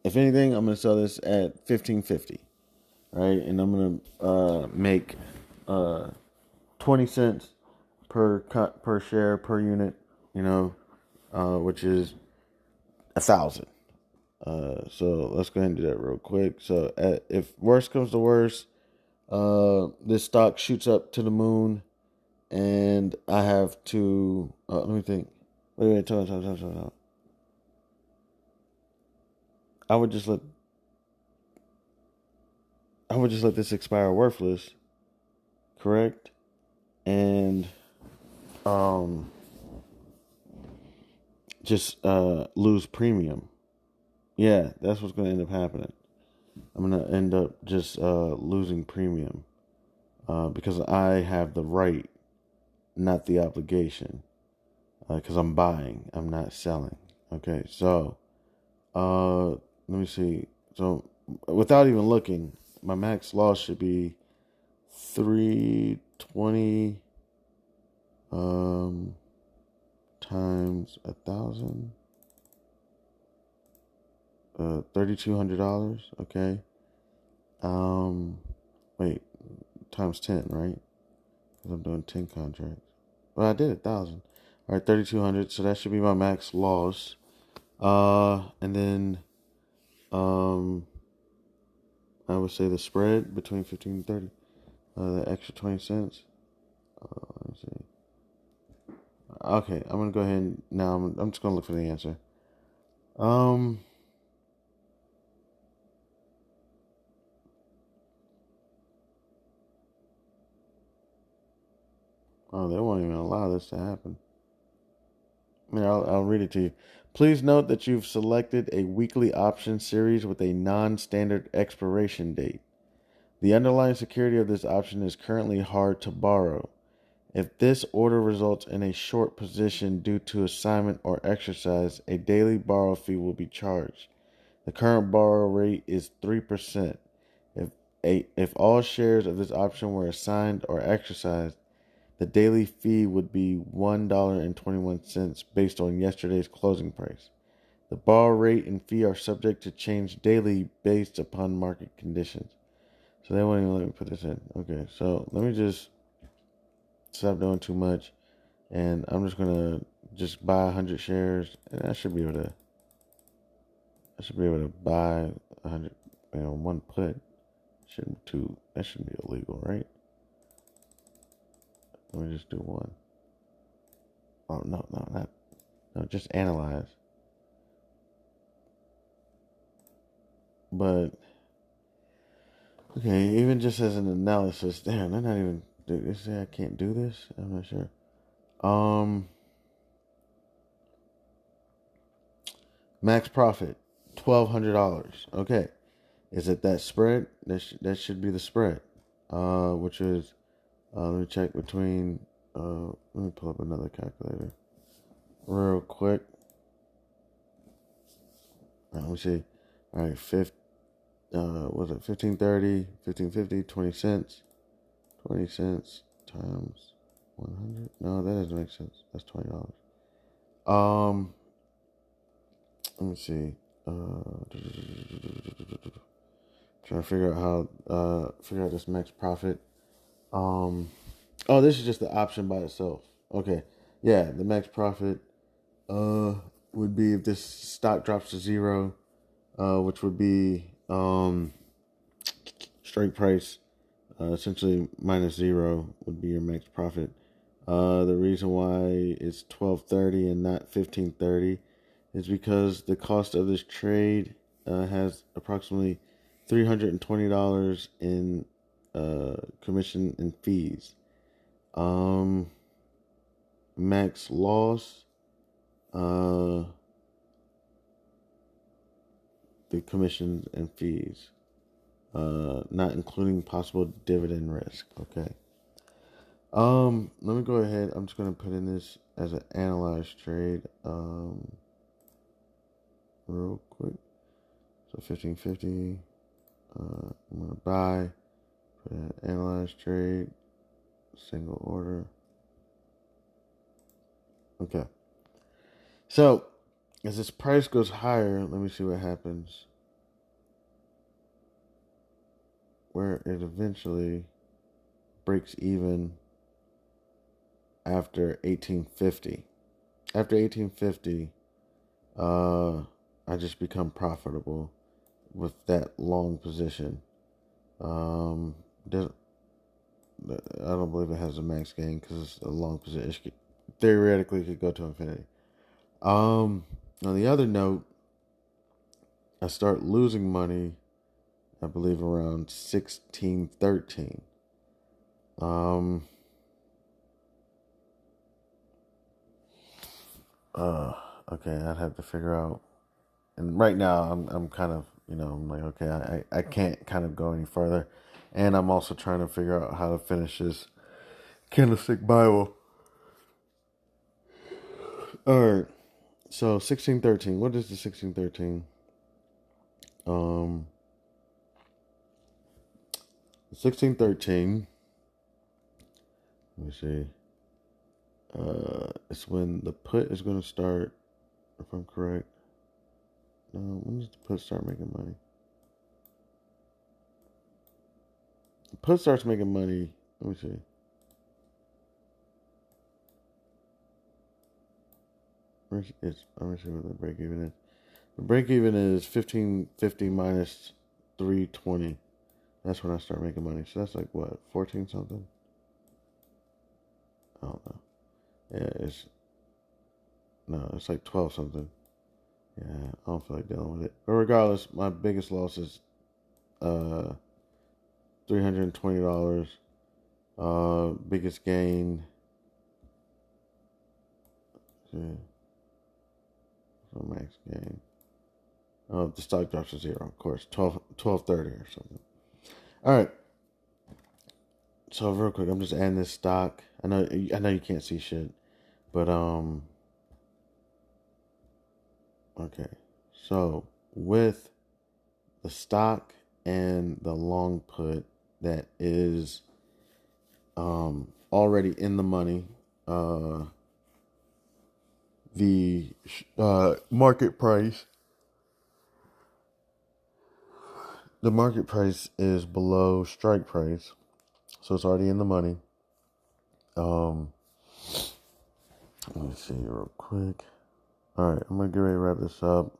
If anything, I'm gonna sell this at $15.50, right? And I'm gonna make 20 cents per share per unit, which is 1,000. So let's go ahead and do that real quick. So if worst comes to worst, this stock shoots up to the moon, and I have to. Let me think. Wait. Time. I would just let this expire worthless, correct? And just lose premium. Yeah, that's what's going to end up happening. I'm going to end up just losing premium because I have the right, not the obligation, because I'm buying, I'm not selling. Okay, so let me see. So without even looking, my max loss should be 320 times 1,000, $3,200. Okay. Wait, times 10, right? Because I'm doing 10 contracts. Well, I did 1,000. All right, 3,200. So that should be my max loss. And then I would say the spread between 15 and 30. The extra 20 cents. Let me see. Okay, I'm gonna go ahead and now I'm just gonna look for the answer. Oh, they won't even allow this to happen. I'll read it to you. Please note that you've selected a weekly option series with a non-standard expiration date. The underlying security of this option is currently hard to borrow. If this order results in a short position due to assignment or exercise, a daily borrow fee will be charged. The current borrow rate is 3%. If all shares of this option were assigned or exercised, the daily fee would be $1.21 based on yesterday's closing price. The borrow rate and fee are subject to change daily based upon market conditions. So they won't even let me put this in. Okay, so let me just stop doing too much, and I'm just gonna just buy 100 shares, and I should be able to buy 100. One put that shouldn't be illegal, right? Let me just do one. Oh no, just analyze. But okay, even just as an analysis, damn, they're not even. They say I can't do this. I'm not sure. Max profit, $1,200. Okay, is it that spread? That should be the spread. Which is, let me check between. Let me pull up another calculator, real quick. Let me see. All right, was it 1530, 1550, 20 cents. 20 cents times 100. No, that doesn't make sense. That's $20. Let me see. Trying to figure out this max profit. This is just the option by itself. Okay. Yeah, the max profit would be if this stock drops to zero, which would be strike price, essentially minus zero would be your max profit. The reason why it's 12.30 and not 15.30 is because the cost of this trade has approximately $320 in commission and fees. Max loss, the commissions and fees, not including possible dividend risk. Okay. Let me go ahead. I'm just gonna put in this as an analyzed trade. Real quick. So 1550. I'm gonna buy. Put in analyzed trade. Single order. Okay. So as this price goes higher, let me see what happens. Where it eventually breaks even after 1850. After 1850, I just become profitable with that long position. I don't believe it has a max gain because it's a long position. Theoretically, it could go to infinity. On the other note, I start losing money, I believe, around 1613. Okay, I'd have to figure out. And right now, I'm kind of, I'm like, okay, I can't kind of go any further. And I'm also trying to figure out how to finish this Candlestick Bible. All right. So 1613. What is the 1613? 1613. Let me see. It's when the put is going to start, if I'm correct. No, when does the put start making money? The put starts making money. Let me see. Let me see what the break even is. The break even is 1550 minus 320. That's when I start making money. So that's like what, 14 something? I don't know. Yeah, it's like 12 something. Yeah, I don't feel like dealing with it. But regardless, my biggest loss is $320. Biggest gain. So max gain. The stock drops to zero, of course. 12.30 or something. All right. So real quick, I'm just adding this stock. I know you can't see shit, but okay. So with the stock and the long put that is already in the money, the market price. The market price is below strike price, so it's already in the money. Let me see real quick. All right, I'm gonna get ready to wrap this up.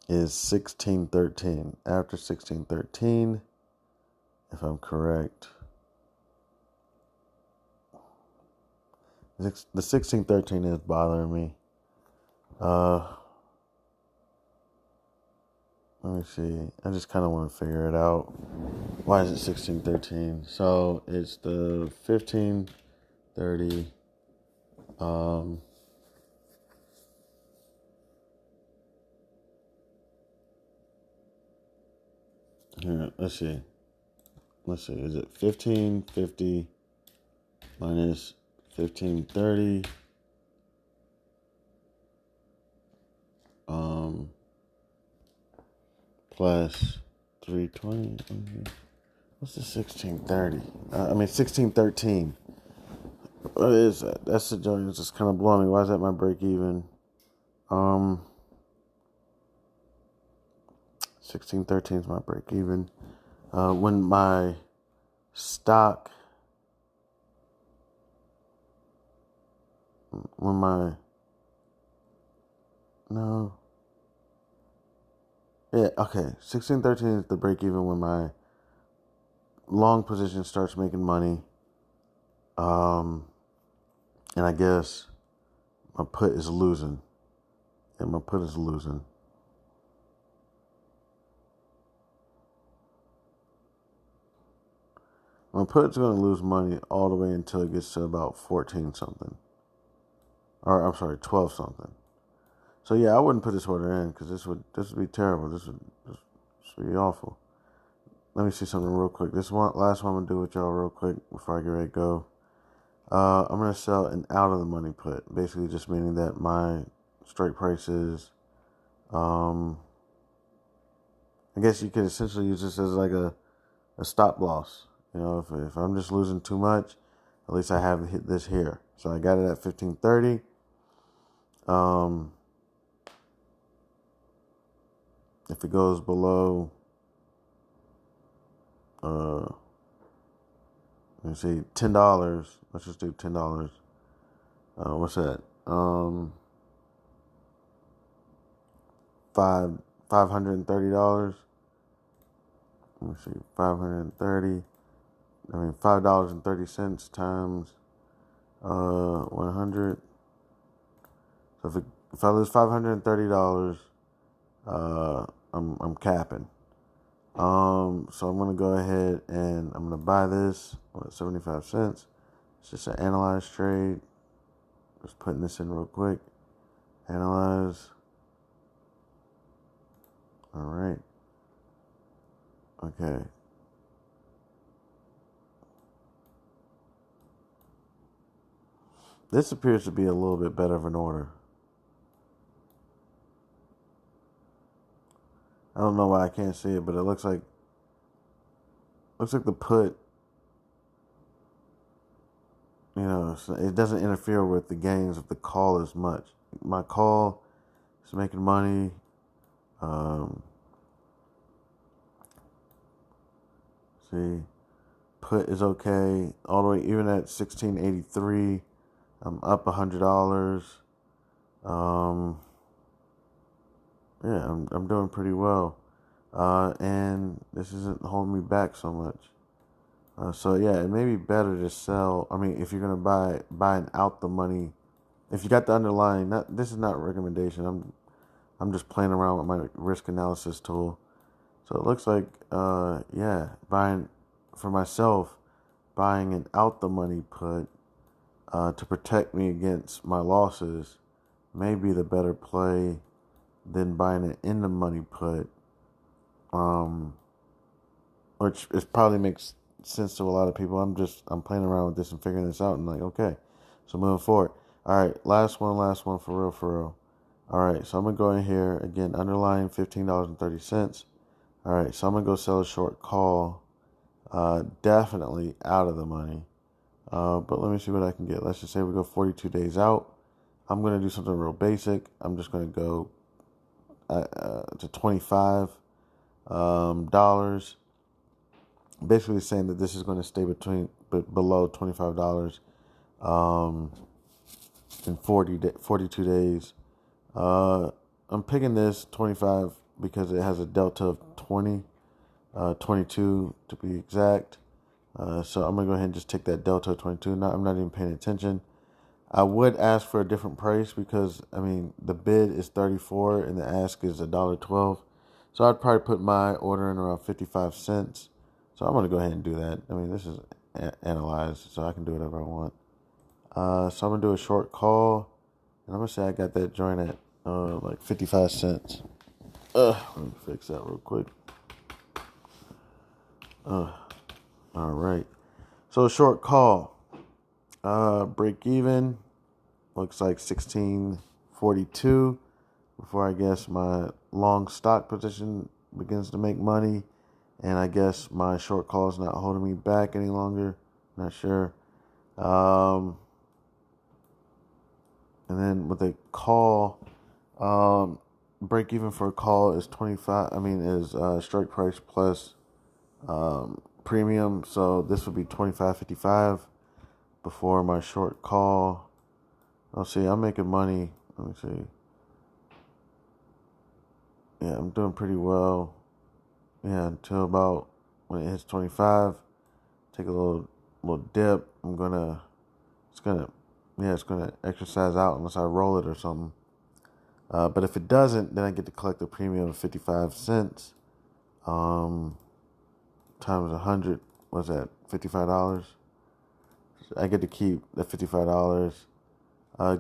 Is 1613. After 1613, if I'm correct, the 1613 is bothering me. Let me see. I just kind of want to figure it out. Why is it 1613? So it's the 1530. Here, let's see. Is it 1550 minus 1530? Plus 320. What's the 1630? 1613. What is that? That's the joint that's just kind of blowing me. Why is that my break even? 1613 is my break even. When my stock, yeah, okay. 1613 is the break even when my long position starts making money. And I guess my put is losing. And my put is losing. My put's going to lose money all the way until it gets to about 14 something. Or, I'm sorry, 12 something. So yeah, I wouldn't put this order in because this would be terrible. This would be awful. Let me see something real quick. Last one I'm going to do with y'all real quick before I get ready to go. I'm going to sell an out of the money put. Basically just meaning that my strike price is, I guess you could essentially use this as like a stop loss. You know, if I'm just losing too much, at least I have hit this here. So I got it at 1530. If it goes below, let me see, $10. Let's just do $10. What's that? $530. Let me see, 530. $5.30 times 100. So if I lose $530, I'm capping. So I'm gonna go ahead and I'm gonna buy this at 75 cents. It's just an analyze trade. Just putting this in real quick. Analyze. All right. Okay. This appears to be a little bit better of an order. I don't know why I can't see it, but it looks like the put, it doesn't interfere with the gains of the call as much. My call is making money. See, put is okay all the way, even at 1683. I'm up $100. Yeah, I'm doing pretty well, and this isn't holding me back so much. So yeah, it may be better to sell. I mean, if you're gonna buying out the money, if you got the underlying, this is not a recommendation. I'm just playing around with my risk analysis tool. So it looks like, buying for myself, buying an out the money put to protect me against my losses may be the better play than buying an in the money put, which probably makes sense to a lot of people. I'm playing around with this and figuring this out, and like, okay, so moving forward. All right, last one for real. All right, so I'm gonna go in here again, underlying $15.30. All right, so I'm gonna go sell a short call, definitely out of the money. But let me see what I can get. Let's just say we go 42 days out. I'm gonna do something real basic. I'm just gonna go to $25 dollars. Basically saying that this is going to stay below $25 in 42 days. I'm picking this 25 because it has a delta of 20, 22 to be exact. So I'm going to go ahead and just take that delta of 22. I'm not even paying attention. I would ask for a different price because, I mean, the bid is $34 and the ask is $1.12. So I'd probably put my order in around 55 cents. So I'm going to go ahead and do that. I mean, this is analyzed, so I can do whatever I want. So I'm going to do a short call. And I'm going to say I got that joint at like 55 cents. Let me fix that real quick. All right. So a short call. Break even. Looks like 1642 before I guess my long stock position begins to make money. And I guess my short call is not holding me back any longer. Not sure. And then with a call, break even for a call is 25. Is strike price plus premium. So this would be 25.55 before my short call. Let's see, I'm making money. Let me see. Yeah, I'm doing pretty well. Yeah, until about when it hits 25, take a little dip. It's gonna exercise out unless I roll it or something. But if it doesn't, then I get to collect a premium of 55 cents. Times 100, what's that? $55. I get to keep the $55.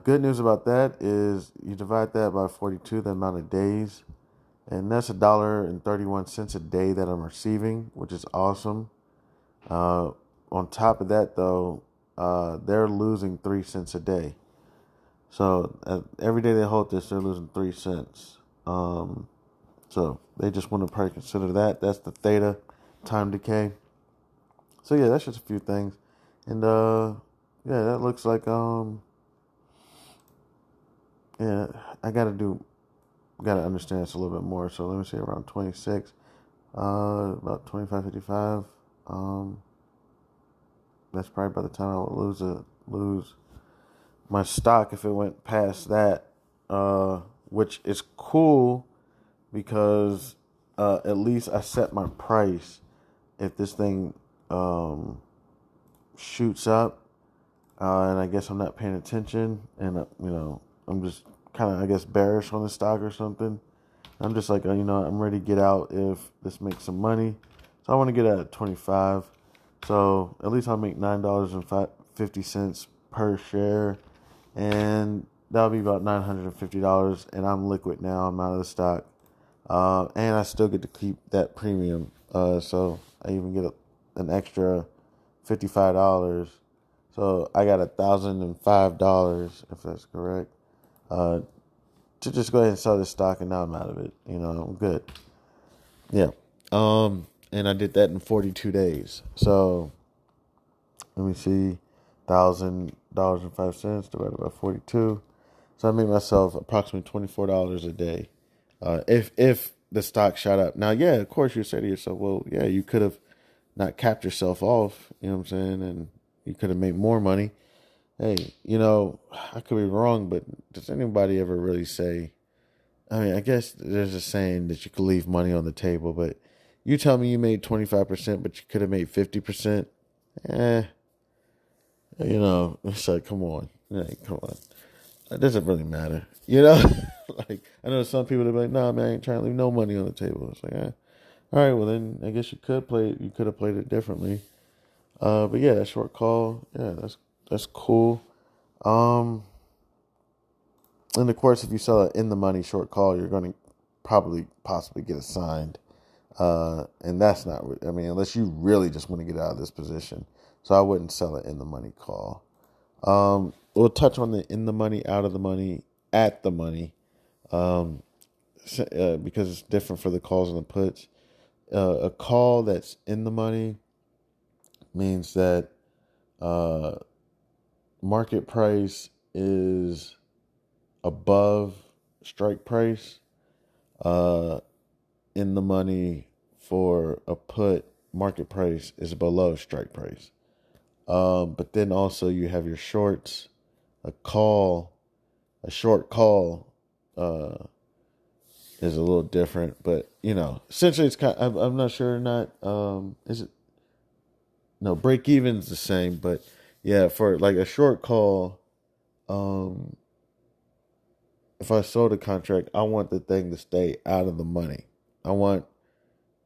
Good news about that is you divide that by 42, the amount of days. And that's $1.31 a day that I'm receiving, which is awesome. On top of that, though, they're losing 3 cents a day. So every day they hold this, they're losing 3 cents. So they just want to probably consider that. That's the theta time decay. So yeah, that's just a few things. And that looks like I gotta understand this a little bit more. So let me see, around 26, about 25.55. That's probably by the time I would lose my stock if it went past that, which is cool because at least I set my price. If this thing shoots up, and I guess I'm not paying attention, and I'm just kind of, I guess, bearish on the stock or something. I'm just like, I'm ready to get out if this makes some money. So I want to get out at 25. So at least I'll make $9.50 per share, and that'll be about $950. And I'm liquid now. I'm out of the stock, and I still get to keep that premium. So I even get an extra $55 So I got $1,005, if that's correct, to just go ahead and sell this stock, and now I'm out of it. I'm good. Yeah. And I did that in 42 days. So let me see, $1,000.05 divided by 42. So I made myself approximately $24 a day. If the stock shot up. Now, yeah, of course you say to yourself, well, yeah, you could have not capped yourself off, you know what I'm saying? And you could have made more money. Hey, I could be wrong, but does anybody ever really say, I mean, I guess there's a saying that you could leave money on the table, but you tell me you made 25%, but you could have made 50%. It's like, come on. Come on. It doesn't really matter. Like, I know some people that be like, nah, man, I ain't trying to leave no money on the table. It's like, all right, well, then I guess you could have played it differently. But yeah, that short call, yeah, that's cool. And of course, if you sell it in the money short call, you're going to possibly get assigned. And that's not, unless you really just want to get out of this position. So I wouldn't sell it in the money call. We'll touch on the in the money, out of the money, at the money, because it's different for the calls and the puts. A call that's in the money means that market price is above strike price. In the money for a put, market price is below strike price. But then also you have your shorts. A short call is a little different, but essentially it's I'm not sure or not. Is it? No, break even's the same, but yeah, for like a short call, if I sold a contract, I want the thing to stay out of the money. I want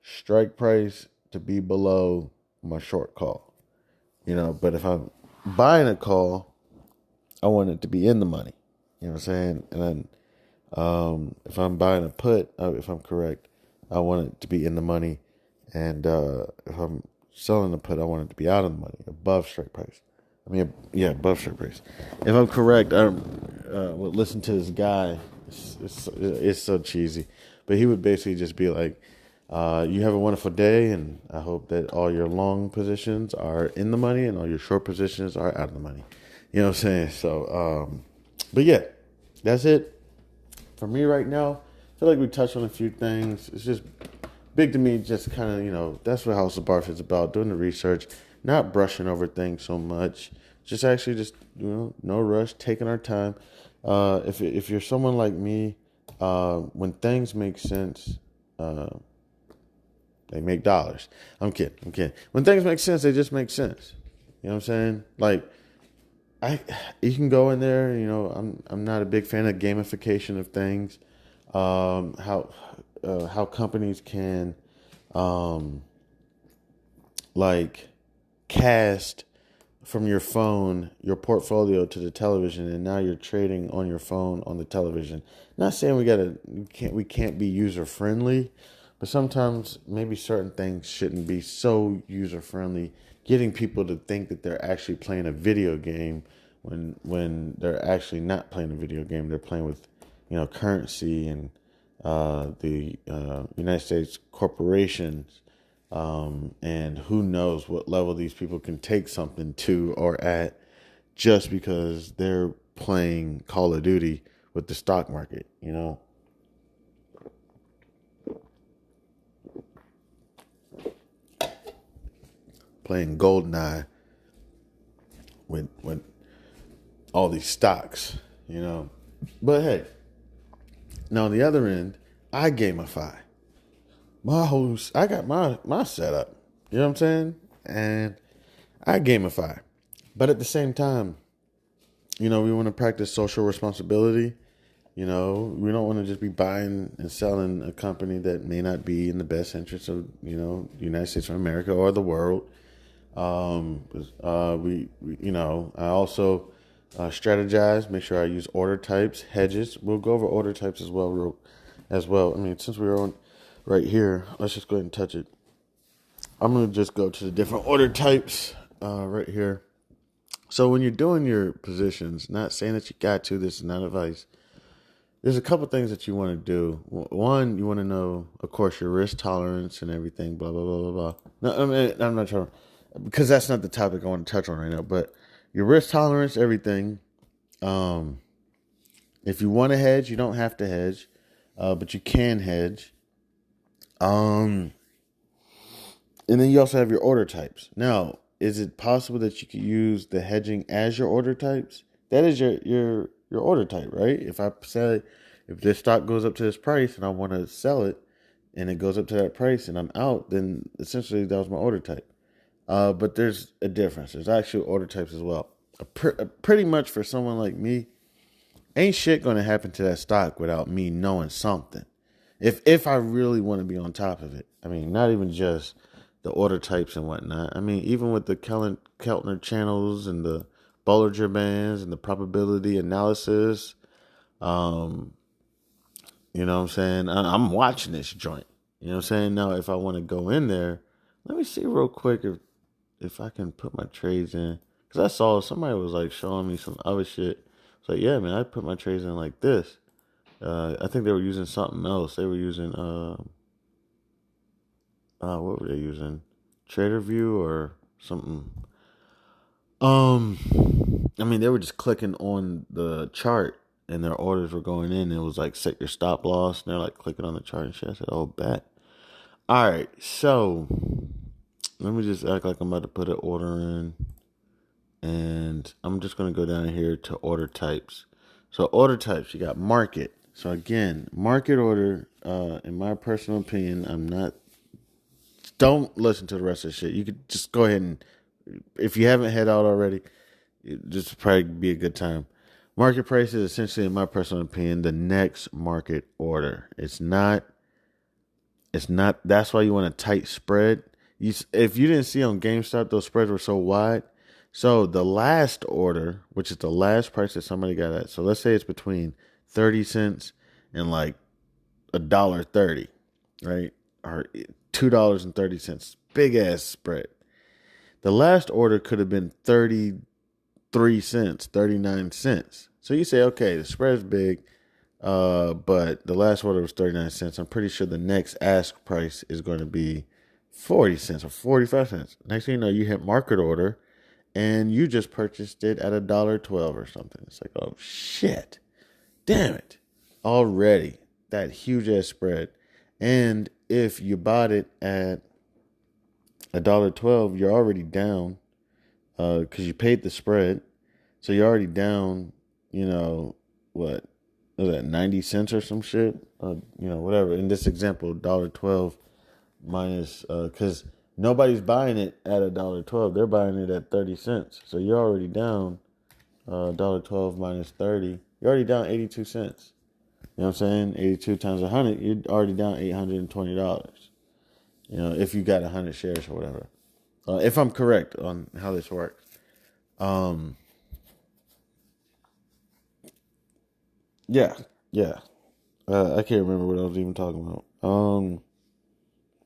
strike price to be below my short call. But if I'm buying a call, I want it to be in the money. You know what I'm saying? And then if I'm buying a put, if I'm correct, I want it to be in the money. And if I'm selling a put, I want it to be out of the money, above strike price. Above strike price. If I'm correct, I would listen to this guy. It's so cheesy. But he would basically just be like, you have a wonderful day, and I hope that all your long positions are in the money and all your short positions are out of the money. You know what I'm saying? So, but yeah, that's it for me right now. I feel like we touched on a few things. It's just big to me, just kind of, that's what House of Barf is about, doing the research, not brushing over things so much. Just actually just, no rush, taking our time. If you're someone like me, when things make sense, they make dollars. I'm kidding. When things make sense, they just make sense. You know what I'm saying? Like, you can go in there, I'm not a big fan of gamification of things. How companies can cast from your phone your portfolio to the television, and now you're trading on your phone on the television. Not saying we can't be user friendly, but sometimes maybe certain things shouldn't be so user friendly, getting people to think that they're actually playing a video game when they're actually not playing a video game. They're playing with currency and the United States corporations, and who knows what level these people can take something to or at, just because they're playing Call of Duty with the stock market. Playing GoldenEye with all these stocks, But hey, now on the other end, I gamify. I got my setup. You know what I'm saying? And I gamify. But at the same time, we want to practice social responsibility. We don't want to just be buying and selling a company that may not be in the best interest of, the United States of America or the world. I also strategize, make sure I use order types, hedges. We'll go over order types as well. Since we're on right here, let's just go ahead and touch it. I'm going to just go to the different order types right here. So when you're doing your positions, not saying that you got to, this is not advice. There's a couple things that you want to do. One, you want to know, of course, your risk tolerance and everything, blah, blah, blah, blah, blah. No, I mean, I'm not trying, because that's not the topic I want to touch on right now, but your risk tolerance, everything. If you want to hedge, you don't have to hedge, but you can hedge. And then you also have your order types. Now, is it possible that you could use the hedging as your order types? That is your order type, right? If I say, if this stock goes up to this price and I want to sell it and it goes up to that price and I'm out, then essentially that was my order type. But there's a difference. There's actual order types as well. Pretty much for someone like me, ain't shit going to happen to that stock without me knowing something. If I really want to be on top of it. I mean, not even just the order types and whatnot. I mean, even with the Keltner channels and the Bollinger Bands and the probability analysis, you know what I'm saying? I'm watching this joint. You know what I'm saying? Now, if I want to go in there, let me see real quick if I can put my trades in. Because I saw somebody was like showing me some other shit. It's like, yeah, man, I put my trades in like this. I think they were using something else. They were using, what were they using? TraderView or something. I mean, they were just clicking on the chart and their orders were going in. It was like, set your stop loss. And they're like clicking on the chart and shit. I said, oh, bet. All right. So let me just act like I'm about to put an order in. And I'm just going to go down here to order types. So order types, you got market. So again, market order, in my personal opinion, don't listen to the rest of the shit. You could just go ahead and, if you haven't head out already, just probably be a good time. Market price is essentially, in my personal opinion, the next market order. It's not, that's why you want a tight spread. If you didn't see on GameStop, those spreads were so wide. So the last order, which is the last price that somebody got at. So let's say it's between 30 cents and like $1.30, right? Or $2.30. Big ass spread. The last order could have been 33 cents, 39 cents. So you say, okay, the spread's big, but the last order was 39 cents. I'm pretty sure the next ask price is going to be 40 cents or 45 cents. Next thing you know, you hit market order and you just purchased it at $1.12 or something. It's like, oh shit. Damn it. Already that huge ass spread. And if you bought it at $1.12, you're already down, because you paid the spread. So you're already down, what was that, 90 cents or some shit? Whatever. In this example, $1.12 minus, because nobody's buying it at $1.12. They're buying it at 30 cents. So you're already down $1.12 minus 30. You're already down 82 cents. You know what I'm saying? 82 times 100, you're already down $820. If you got 100 shares or whatever. If I'm correct on how this works. Yeah. I can't remember what I was even talking about.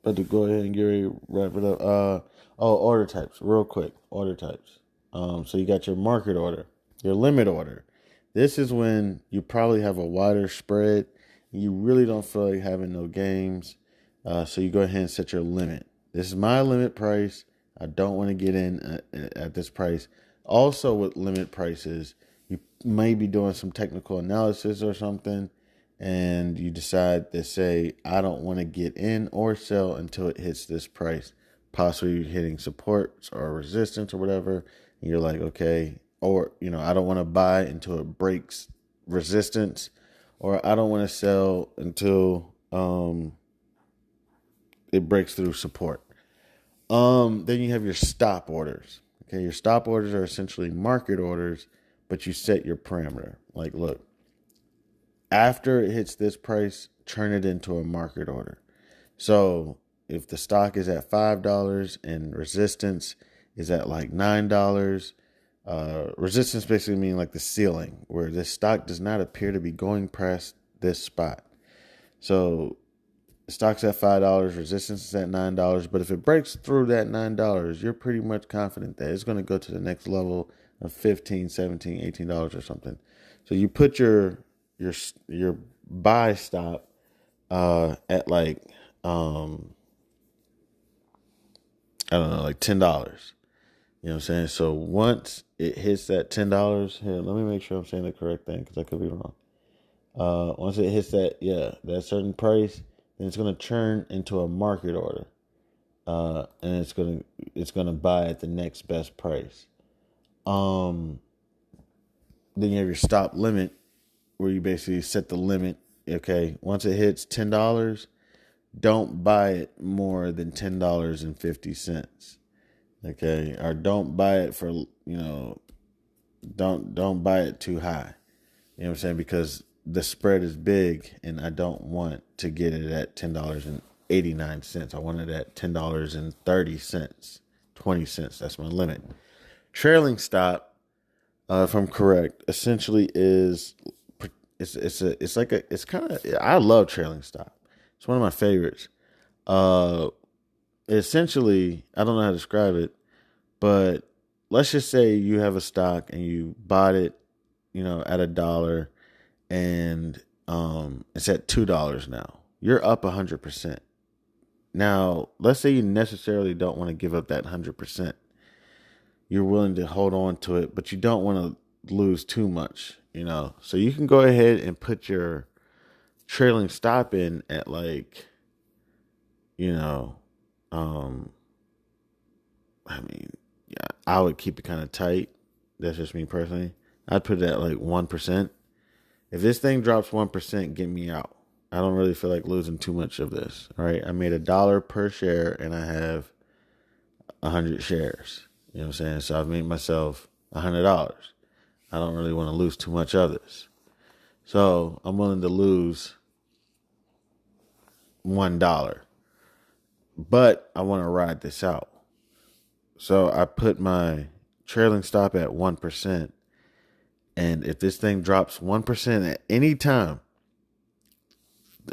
But to go ahead and get ready to wrap it up. Order types, real quick. Order types. So you got your market order, your limit order. This is when you probably have a wider spread. You really don't feel like having no games. So you go ahead and set your limit. This is my limit price. I don't want to get in at this price. Also with limit prices, you may be doing some technical analysis or something, and you decide to say, I don't want to get in or sell until it hits this price, possibly hitting support or resistance or whatever. And you're like, okay, or, I don't want to buy until it breaks resistance, or I don't want to sell until it breaks through support. Then you have your stop orders. Okay, your stop orders are essentially market orders, but you set your parameter. Like, look, after it hits this price, turn it into a market order. So if the stock is at $5 and resistance is at like $9, resistance basically meaning like the ceiling, where this stock does not appear to be going past this spot. So the stock's at $5, resistance is at $9, but if it breaks through that $9, you're pretty much confident that it's going to go to the next level of $15, $17, $18 or something. So you put your buy stop at like I don't know, like $10. You know what I'm saying? So once it hits that $10, here, let me make sure I'm saying the correct thing because I could be wrong. Once it hits that certain price, then it's gonna turn into a market order. And it's gonna buy at the next best price. Then you have your stop limit where you basically set the limit. Okay, once it hits $10, don't buy it more than $10.50. Okay, or don't buy it for don't buy it too high. You know what I'm saying? Because the spread is big, and I don't want to get it at $10.89. I want it at $10.30, 20 cents. That's my limit. Trailing stop, if I'm correct, essentially is I love trailing stop. It's one of my favorites. Essentially, I don't know how to describe it, but let's just say you have a stock and you bought it, at $1, and it's at $2 now. You're up 100%. Now, let's say you necessarily don't want to give up that 100%. You're willing to hold on to it, but you don't want to lose too much, So you can go ahead and put your trailing stop in at like, I would keep it kind of tight. That's just me personally. I'd put it at like 1%. If this thing drops 1%, get me out. I don't really feel like losing too much of this. All right. I made $1 per share and I have 100 shares. You know what I'm saying? So I've made myself $100. I don't really want to lose too much of this. So I'm willing to lose $1. But I want to ride this out. So I put my trailing stop at 1%. And if this thing drops 1% at any time,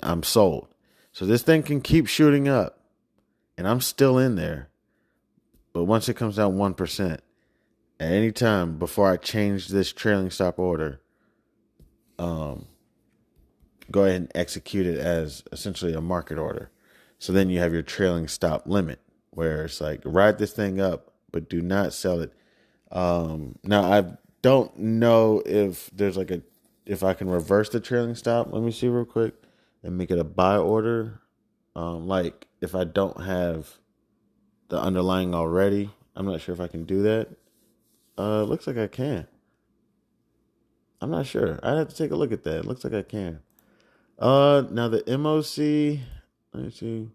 I'm sold. So this thing can keep shooting up. And I'm still in there. But once it comes down 1%, at any time before I change this trailing stop order, go ahead and execute it as essentially a market order. So then you have your trailing stop limit where it's like, ride this thing up, but do not sell it. Now, I don't know if there's if I can reverse the trailing stop. Let me see real quick and make it a buy order. Like if I don't have the underlying already, I'm not sure if I can do that. Looks like I can. I'm not sure. I'd have to take a look at that. It looks like I can. Now the MOC, let me see.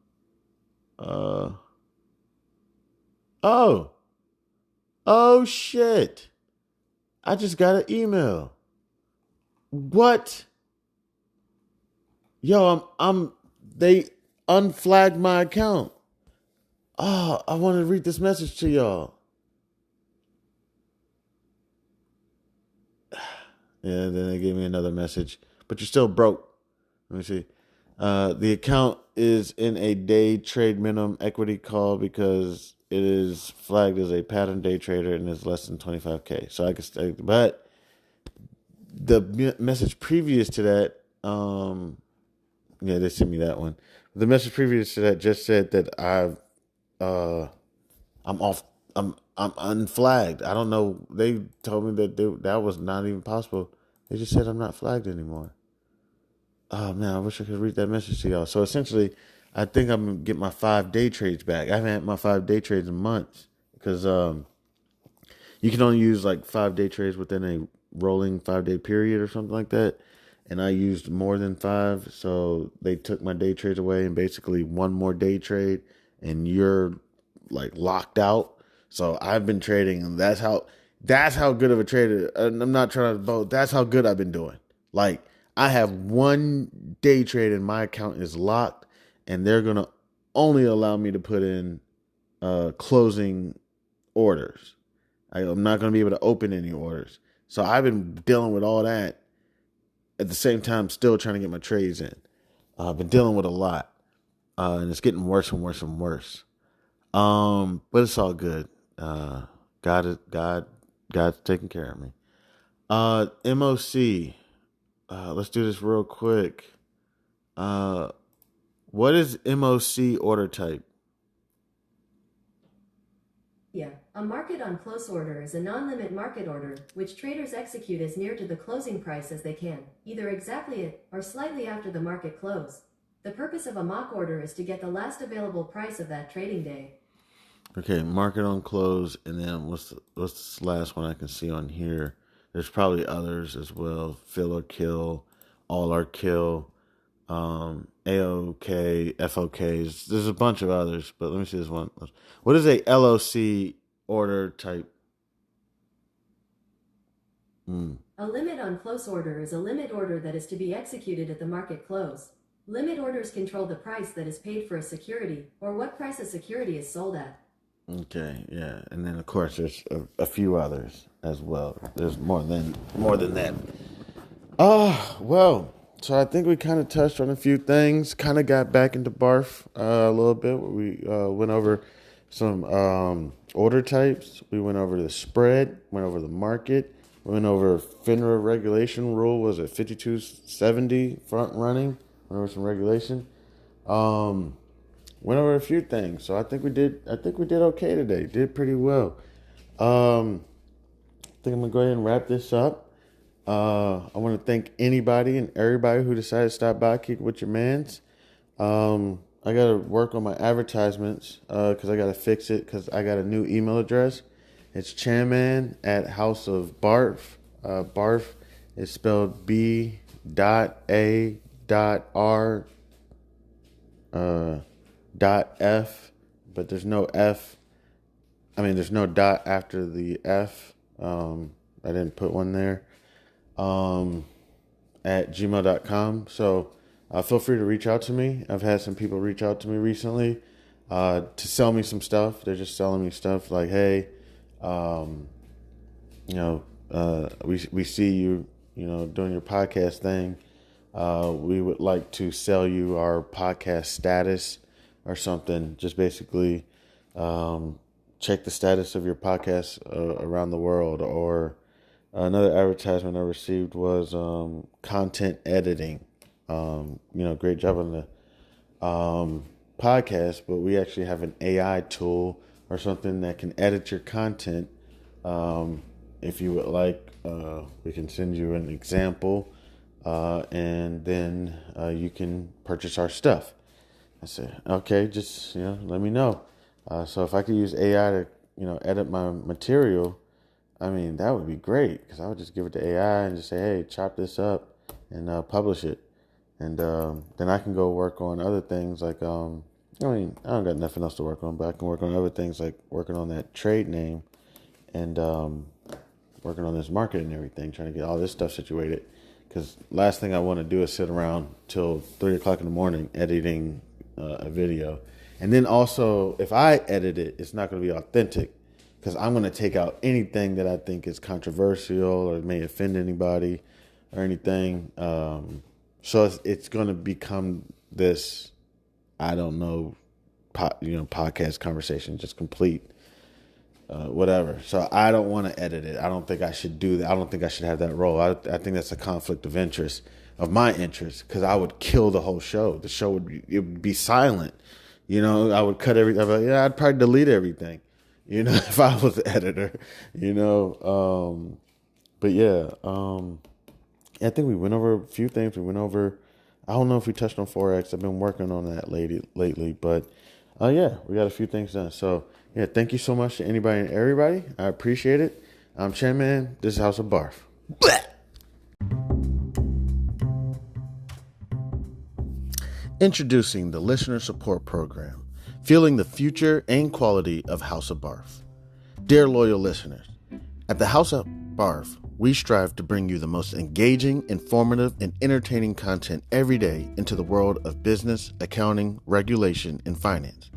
Oh shit. I just got an email. What? Yo, they unflagged my account. Oh, I want to read this message to y'all. Yeah, then they gave me another message. But you're still broke. Let me see. The account is in a day trade minimum equity call because it is flagged as a pattern day trader and is less than 25K. So I can stay, but the message previous to that, they sent me that one. The message previous to that just said that I'm off. I'm unflagged. I don't know. They told me that that was not even possible. They just said I'm not flagged anymore. Oh man, I wish I could read that message to y'all. So essentially, I think I'm gonna get my 5-day trades back. I haven't had my 5-day trades in months because you can only use like 5-day trades within a rolling 5-day period or something like that. And I used more than 5, so they took my day trades away and basically one more day trade, and you're like locked out. So I've been trading, and that's how good of a trader. And I'm not trying to boast. That's how good I've been doing. Like I have one day trade, and my account is locked, and they're gonna only allow me to put in closing orders. I'm not gonna be able to open any orders. So I've been dealing with all that at the same time, still trying to get my trades in. I've been dealing with a lot, and it's getting worse and worse and worse. But it's all good. God God's taking care of me. MOC. Let's do this real quick. What is MOC order type? Yeah, a market on close order is a non-limit market order, which traders execute as near to the closing price as they can, either exactly at or slightly after the market close. The purpose of a mock order is to get the last available price of that trading day. Okay, market on close, and then what's the last one I can see on here? There's probably others as well. Fill or kill, all or kill, AOK, FOKs. There's a bunch of others, but let me see this one. What is a LOC order type? A limit on close order is a limit order that is to be executed at the market close. Limit orders control the price that is paid for a security, or what price a security is sold at. Okay, yeah, and then of course there's a few others as well. There's more than that. Well, so I think we kind of touched on a few things. Kind of got back into BARF a little bit. We went over some order types. We went over the spread. Went over the market. We went over FINRA regulation rule. Was it 5270 front running? Went over some regulation. Went over a few things, so I think we did okay today. Did pretty well. I think I'm gonna go ahead and wrap this up. I want to thank anybody and everybody who decided to stop by, kick with your mans. I gotta work on my advertisements because I gotta fix it because I got a new email address. It's chanman@houseofbarf. Barf is spelled B.A.R. .f, but there's no F. I mean, there's no dot after the F. I didn't put one there. At gmail.com. So feel free to reach out to me. I've had some people reach out to me recently to sell me some stuff. They're just selling me stuff like, hey, we see you, doing your podcast thing. We would like to sell you our podcast status or something. Just basically check the status of your podcast around the world. Or another advertisement I received was content editing. Great job on the podcast, but we actually have an AI tool or something that can edit your content. If you would like, we can send you an example. And then you can purchase our stuff. I said, okay, just let me know. So if I could use AI to edit my material, I mean that would be great because I would just give it to AI and just say, hey, chop this up and publish it, and then I can go work on other things like I don't got nothing else to work on, but I can work on other things like working on that trade name and working on this market and everything, trying to get all this stuff situated. Because last thing I want to do is sit around till 3 o'clock in the morning editing a video. And then also, if I edit it, it's not going to be authentic because I'm going to take out anything that I think is controversial or may offend anybody or anything. So it's going to become this, I don't know, podcast conversation, just complete. Whatever. So I don't want to edit it. I don't think I should do that. I don't think I should have that role. I think that's a conflict of interest, of my interest, because I would kill the whole show. The show would be silent. I would cut everything. I'd probably delete everything, if I was the editor, But yeah, I think we went over a few things. I don't know if we touched on Forex. I've been working on that lately, but we got a few things done. So yeah, thank you so much to anybody and everybody. I appreciate it. I'm Chanman. This is House of Barf. Blech. Introducing the Listener Support Program, fueling the future and quality of House of Barf. Dear loyal listeners, at the House of Barf, we strive to bring you the most engaging, informative, and entertaining content every day into the world of business, accounting, regulation, and finance.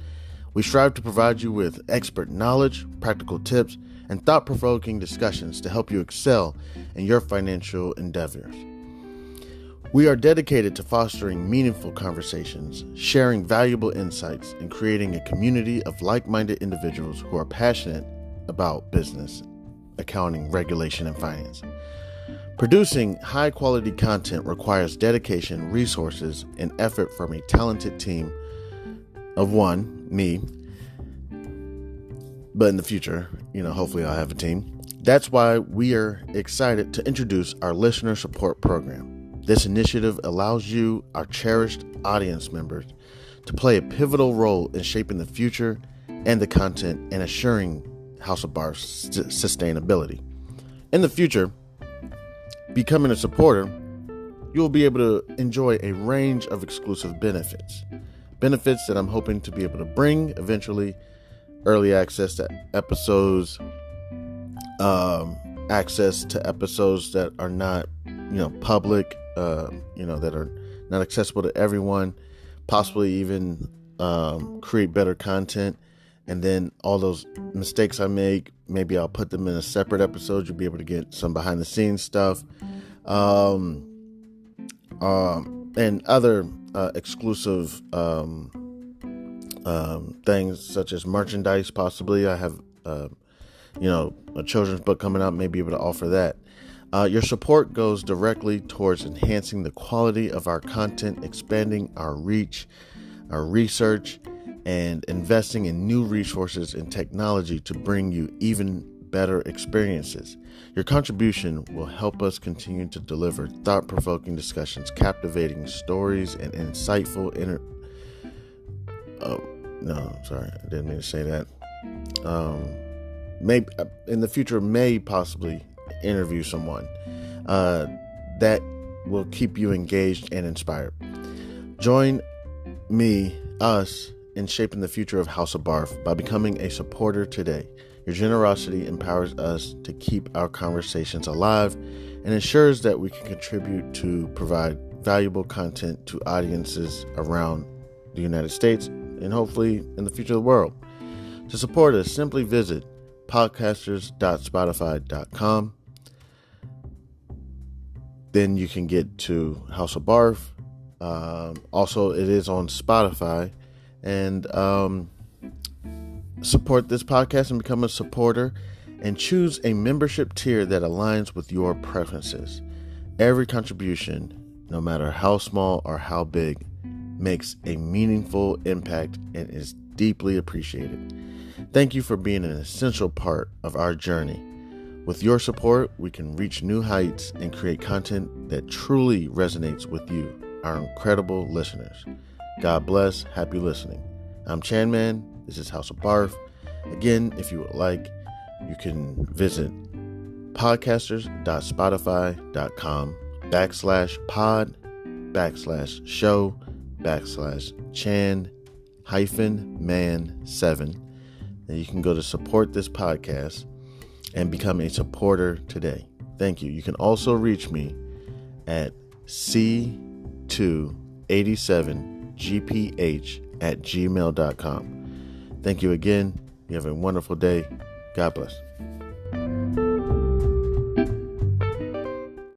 We strive to provide you with expert knowledge, practical tips, and thought-provoking discussions to help you excel in your financial endeavors. We are dedicated to fostering meaningful conversations, sharing valuable insights, and creating a community of like-minded individuals who are passionate about business accounting, regulation, and finance. Producing high-quality content requires dedication, resources, and effort from a talented team of one, me, but in the future, hopefully I'll have a team. That's why we are excited to introduce our listener support program. This initiative allows you, our cherished audience members, to play a pivotal role in shaping the future and the content and assuring House of Barf's sustainability. In the future, becoming a supporter, you'll be able to enjoy a range of exclusive benefits. Benefits that I'm hoping to be able to bring eventually: early access to episodes, access to episodes that are not, public, that are not accessible to everyone, possibly even create better content. And then all those mistakes I make, maybe I'll put them in a separate episode. You'll be able to get some behind the scenes stuff, and other exclusive things such as merchandise. Possibly I have a children's book coming out, may be able to offer that. Your support goes directly towards enhancing the quality of our content, expanding our reach, our research, and investing in new resources and technology to bring you even better experiences. Your contribution will help us continue to deliver thought-provoking discussions, captivating stories, and insightful I didn't mean to say that. Maybe in the future, may possibly interview someone that will keep you engaged and inspired. Join us in shaping the future of House of Barf by becoming a supporter today. Your generosity empowers us to keep our conversations alive and ensures that we can contribute to provide valuable content to audiences around the United States and hopefully in the future of the world. To support us, simply visit podcasters.spotify.com. Then you can get to House of Barf. Also, it is on Spotify. And support this podcast and become a supporter, and choose a membership tier that aligns with your preferences. Every contribution, no matter how small or how big, makes a meaningful impact and is deeply appreciated. Thank you for being an essential part of our journey. With your support, we can reach new heights and create content that truly resonates with you, our incredible listeners. God bless. Happy listening. I'm Chanman. This is House of Barf. Again, if you would like, you can visit podcasters.spotify.com/pod/show/Chan-man7. And you can go to support this podcast and become a supporter today. Thank you. You can also reach me at c287gph@gmail.com. Thank you again. You have a wonderful day. God bless.